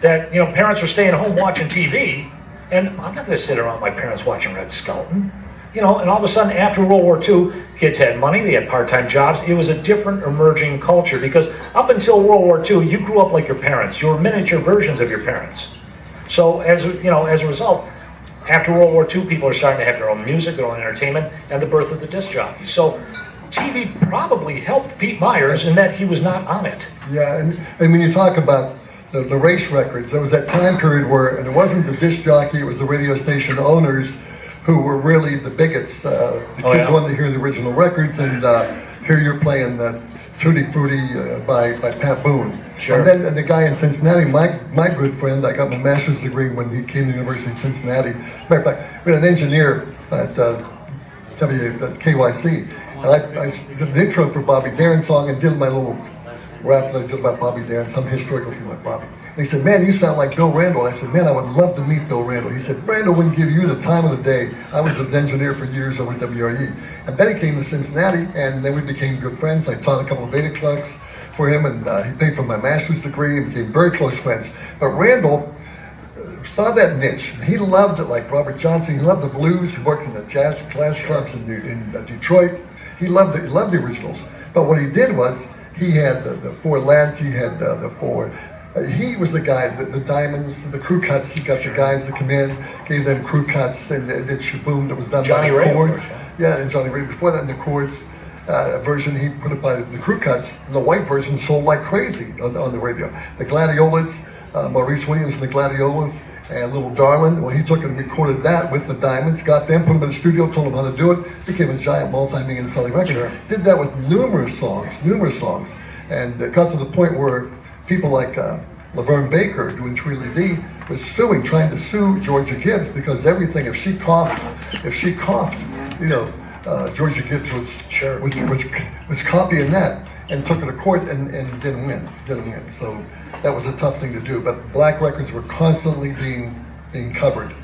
That, parents were staying home watching TV, and I'm not going to sit around my parents watching Red Skelton. And all of a sudden, after World War II, kids had money, they had part-time jobs. It was a different emerging culture, because up until World War II, you grew up like your parents. You were miniature versions of your parents. So, as a result, after World War II, people are starting to have their own music, their own entertainment, and the birth of the disc jockey. So, TV probably helped Pete Myers in that he was not on it. Yeah, and when you talk about the race records, there was that time period where, and it wasn't the disc jockey, it was the radio station owners who were really the bigots. The kids wanted to hear the original records, and here you're playing Tutti Frutti by Pat Boone. Sure. And then the guy in Cincinnati, my good friend, I got my master's degree when he came to the University of Cincinnati. Matter of fact, we had an engineer at KYC, and I did an intro for Bobby Darin's song and did my little rap that I did about Bobby Darin, some historical thing about Bobby. And he said, man, you sound like Bill Randall. And I said, man, I would love to meet Bill Randall. He said, Randall wouldn't give you the time of the day. I was his engineer for years over at WRE. And then he came to Cincinnati, and then we became good friends. I taught a couple of Vedic clubs for him, and he paid for my master's degree and became very close friends. But Randall saw that niche. He loved it like Robert Johnson. He loved the blues. He worked in the jazz class clubs in Detroit. He loved the originals. But what he did was, he had the four lads, he had the four. He was the guy, the diamonds, the crew cuts. He got the guys that come in, gave them crew cuts, and did Shaboom that was done Johnny by the Ray, chords. of course, Yeah, and Johnny Ray. Before that, in the chords version, he put it by the crew cuts. The white version sold like crazy on the radio. The Gladiolas, Maurice Williams and the Gladiolas, and Little Darlin'. Well, he took and recorded that with the diamonds, got them, put them in the studio, told them how to do it, became a giant multi-million selling record. Sure. Did that with numerous songs. And it got to the point where people like Laverne Baker doing Tweedly Dee was trying to sue Georgia Gibbs because everything, if she coughed, Georgia Gibbs was copying that and took it to court and didn't win. So that was a tough thing to do. But black records were constantly being covered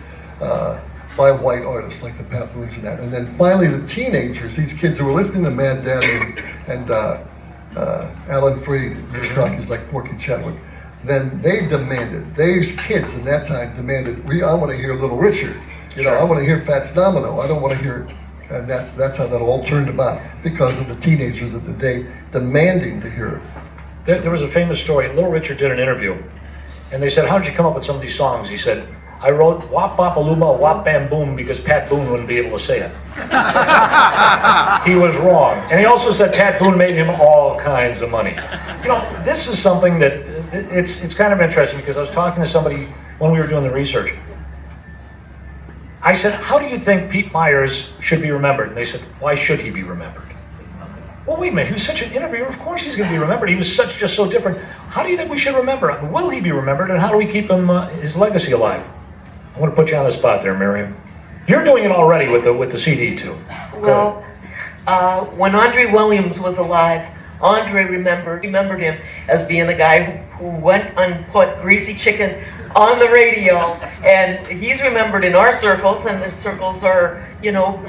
by white artists like the Pat Boones and that. And then finally the teenagers, these kids who were listening to Mad Daddy and Alan Freed, the jockeys like Porky Chadwick, then they demanded, these kids in that time demanded, I want to hear Little Richard. I want to hear Fats Domino. I don't want to hear, and that's how that all turned about, because of the teenagers of the day demanding to hear it. There was a famous story. Little Richard did an interview, and they said, how did you come up with some of these songs? He said, I wrote Wop Bopaluma Wop Bam Boom because Pat Boone wouldn't be able to say it. He was wrong. And he also said Pat Boone made him all kinds of money. You know, this is something that, it's kind of interesting because I was talking to somebody when we were doing the research. I said, how do you think Pete Myers should be remembered? And they said, why should he be remembered? Well, wait a minute, he was such an interviewer, of course he's going to be remembered. He was just so different. How do you think we should remember him? Will he be remembered, and how do we keep him, his legacy alive? I'm going to put you on the spot there, Miriam. You're doing it already with the CD, too. Well, when Andre Williams was alive, Andre remembered him as being the guy who went and put Greasy Chicken on the radio, and he's remembered in our circles, and the circles are, you know,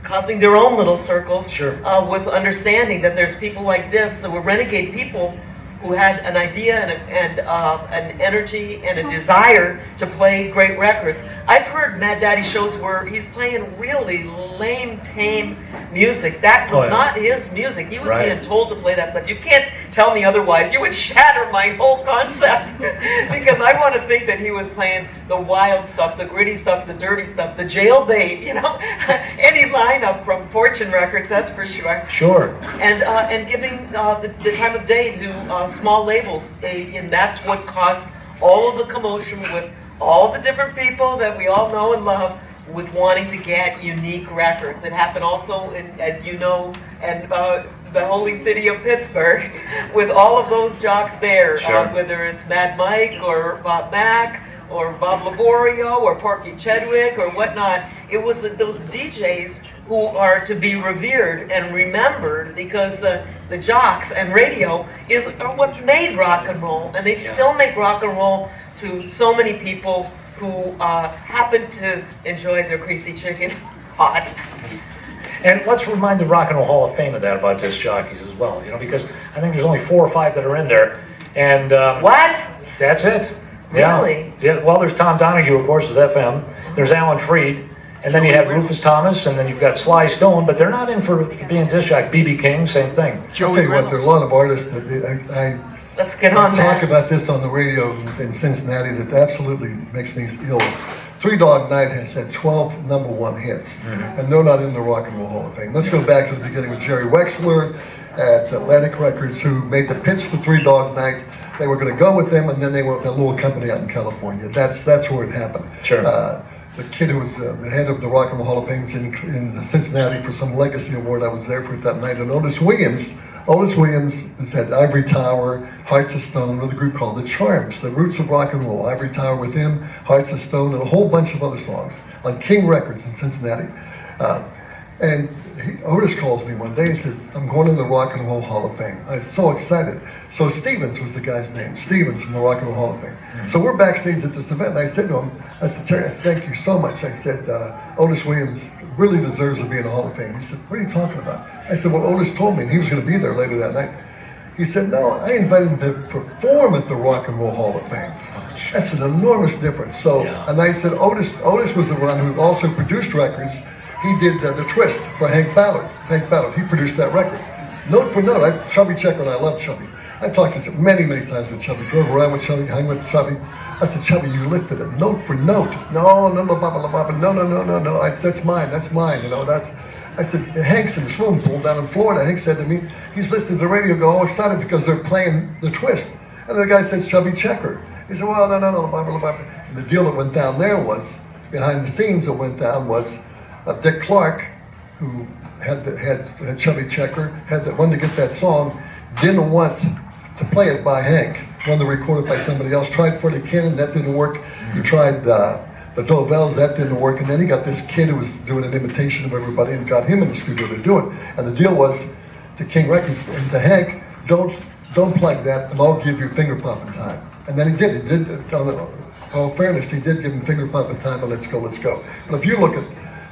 causing their own little circles. Sure. With understanding that there's people like this that were renegade people who had an idea and an energy and a desire to play great records. I've heard Mad Daddy shows where he's playing really lame, tame music. That was not his music. He was being told to play that stuff. You can't tell me otherwise. You would shatter my whole concept because I want to think that he was playing the wild stuff, the gritty stuff, the dirty stuff, the jailbait, you know, any lineup from Fortune Records, that's for sure. Sure. And giving the time of day to small labels, and that's what caused all of the commotion with all the different people that we all know and love with wanting to get unique records. It happened also in, as you know, and the holy city of Pittsburgh, with all of those jocks there, Sure. Whether it's Mad Mike or Bob Mack or Bob Laborio or Porky Chedwick or whatnot. It was those DJs who are to be revered and remembered because the jocks and radio are what made rock and roll, and they still make rock and roll to so many people who happen to enjoy their greasy chicken hot. And let's remind the Rock and Roll Hall of Fame of that about disc jockeys as well, you know, because I think there's only 4 or 5 that are in there. And What? that's it. Really? Yeah. Well, there's Tom Donahue, of course, with FM. There's Alan Freed. And then you have Rufus Thomas, and then you've got Sly Stone, but they're not in for being disc jockey. B.B. King, same thing. I'll tell you what, there are a lot of artists that Let's get on talk that. about this on the radio in Cincinnati that absolutely makes me ill. Three Dog Night has had 12 #1 hits, and they're not in the Rock and Roll Hall of Fame. Let's go back to the beginning with Jerry Wexler at Atlantic Records, who made the pitch for Three Dog Night. They were going to go with them, and then they went with a little company out in California. That's where it happened. Sure. The kid who was the head of the Rock and Roll Hall of Fame in Cincinnati for some legacy award, I was there for it that night, and Otis Williams has had Ivory Tower, Hearts of Stone, with a group called The Charms, The Roots of Rock and Roll. Ivory Tower with him, Hearts of Stone, and a whole bunch of other songs on King Records in Cincinnati. And Otis calls me one day and says, I'm going to the Rock and Roll Hall of Fame. I was so excited. So Stevens was the guy's name, Stevens from the Rock and Roll Hall of Fame. So we're backstage at this event, and I said to him, I said, Terry, thank you so much. I said, Otis Williams really deserves to be in the Hall of Fame. He said, what are you talking about? I said, well, Otis told me, and he was going to be there later that night. He said, no, I invited him to perform at the Rock and Roll Hall of Fame. That's an enormous difference. So, and I said, Otis was the one who also produced records. He did the Twist for Hank Ballard. Hank Ballard, he produced that record. Note for note, Chubby Checker, and I love Chubby. I talked to Chubby many times with Chubby, drove around with Chubby, hung with Chubby. I said, Chubby, you lifted it note for note. No, that's mine, you know, I said, Hank's in this room, pulled down in Florida. Hank said to me, he's listening to the radio, go all excited because they're playing the Twist. And the guy said, Chubby Checker. He said, well, no, blah, blah, blah. And the deal that went down there was, behind the scenes that went down was, Dick Clark, who had Chubby Checker, wanted to get that song, didn't want to play it by Hank, wanted to record it by somebody else. Tried Freddie Cannon, that didn't work. He tried the Dovells, that didn't work. And then he got this kid who was doing an imitation of everybody and got him in the studio to do it. And the deal was to King Records and to Hank, don't plug that, and I'll give you finger popping time. And then he did. In all fairness, he did give him finger popping time, and let's go. But if you look at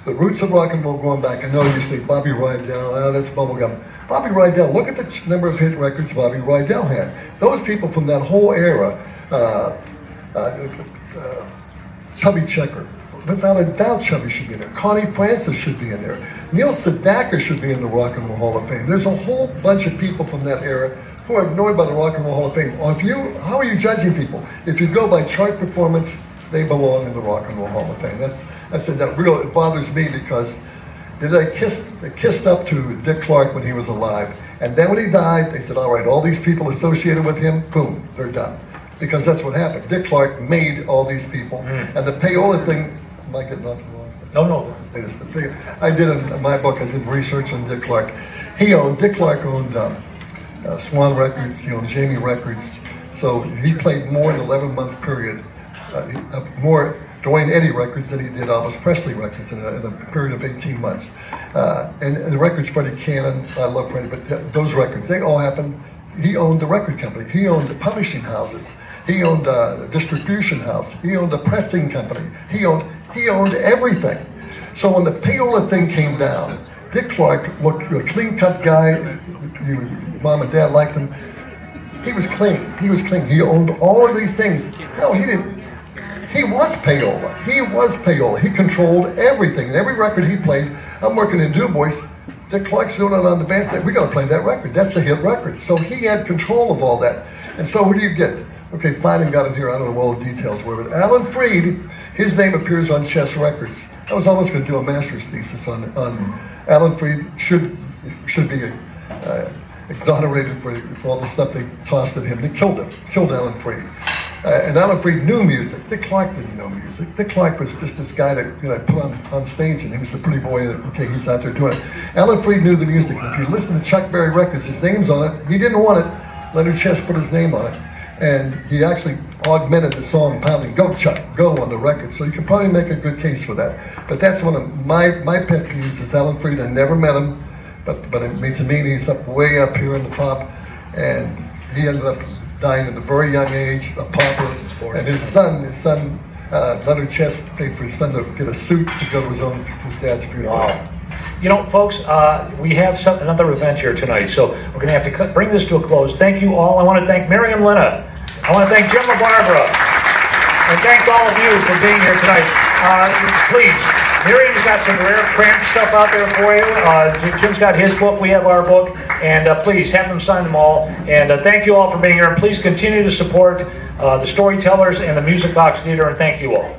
the roots of rock and roll going back, I know you say Bobby Rydell, that's bubblegum. Bobby Rydell, look at the number of hit records Bobby Rydell had. Those people from that whole era, Chubby Checker, without a doubt Chubby should be in there. Connie Francis should be in there. Neil Sedaka should be in the Rock and Roll Hall of Fame. There's a whole bunch of people from that era who are ignored by the Rock and Roll Hall of Fame. How are you judging people? If you go by chart performance, They belong in the Rock and Roll Hall of Fame. It bothers me because they kissed up to Dick Clark when he was alive. And then when he died, they said, all right, all these people associated with him, boom, they're done. Because that's what happened. Dick Clark made all these people. And the payola thing, am I getting off the wrong side? No. I did in my book, I did research on Dick Clark. Dick Clark owned Swan Records, he owned Jamie Records. So he played more in an 11-month period, more Dwayne Eddy records than he did Elvis Presley records in a period of 18 months. And the records, Freddie Cannon, I love Freddie, but those records, they all happened. He owned the record company. He owned the publishing houses. He owned a distribution house. He owned a pressing company. He owned everything. So when the payola thing came down, Dick Clark looked a clean-cut guy. Mom and Dad liked him. He was clean. He owned all of these things. No, he didn't. He was payola. He controlled everything. And every record he played, I'm working in Du Bois. Dick Clark's doing it on the bandstand. We got to play that record. That's the hit record. So he had control of all that. And so who do you get? Okay, Fine got it here. I don't know all the details were, but Alan Freed, his name appears on Chess Records. I was almost going to do a master's thesis on Alan Freed. Should be exonerated for all the stuff they tossed at him. They killed Alan Freed. And Alan Freed knew music. Dick Clark didn't know music. Dick Clark was just this guy that put on stage, and he was the pretty boy. Okay, he's out there doing it. Alan Freed knew the music. If you listen to Chuck Berry records, his name's on it. He didn't want it. Leonard Chess put his name on it, and he actually augmented the song "Pounding Go Chuck Go" on the record. So you can probably make a good case for that. But that's one of my pet peeves is Alan Freed. I never met him, but to me he's way up here in the top, and he ended up dying at a very young age, a pauper, and his son, Leonard Chess paid for his son to get a suit to go to his dad's funeral. Wow. You know, folks, we have another event here tonight, so we're going to have to bring this to a close. Thank you all. I want to thank Miriam Linna. I want to thank Jim LaBarbara. And thank all of you for being here tonight. Please, Miriam's got some rare cramped stuff out there for you. Jim's got his book. We have our book. And please have them sign them all. And thank you all for being here. And please continue to support the Storytellers and the Music Box Theater. And thank you all.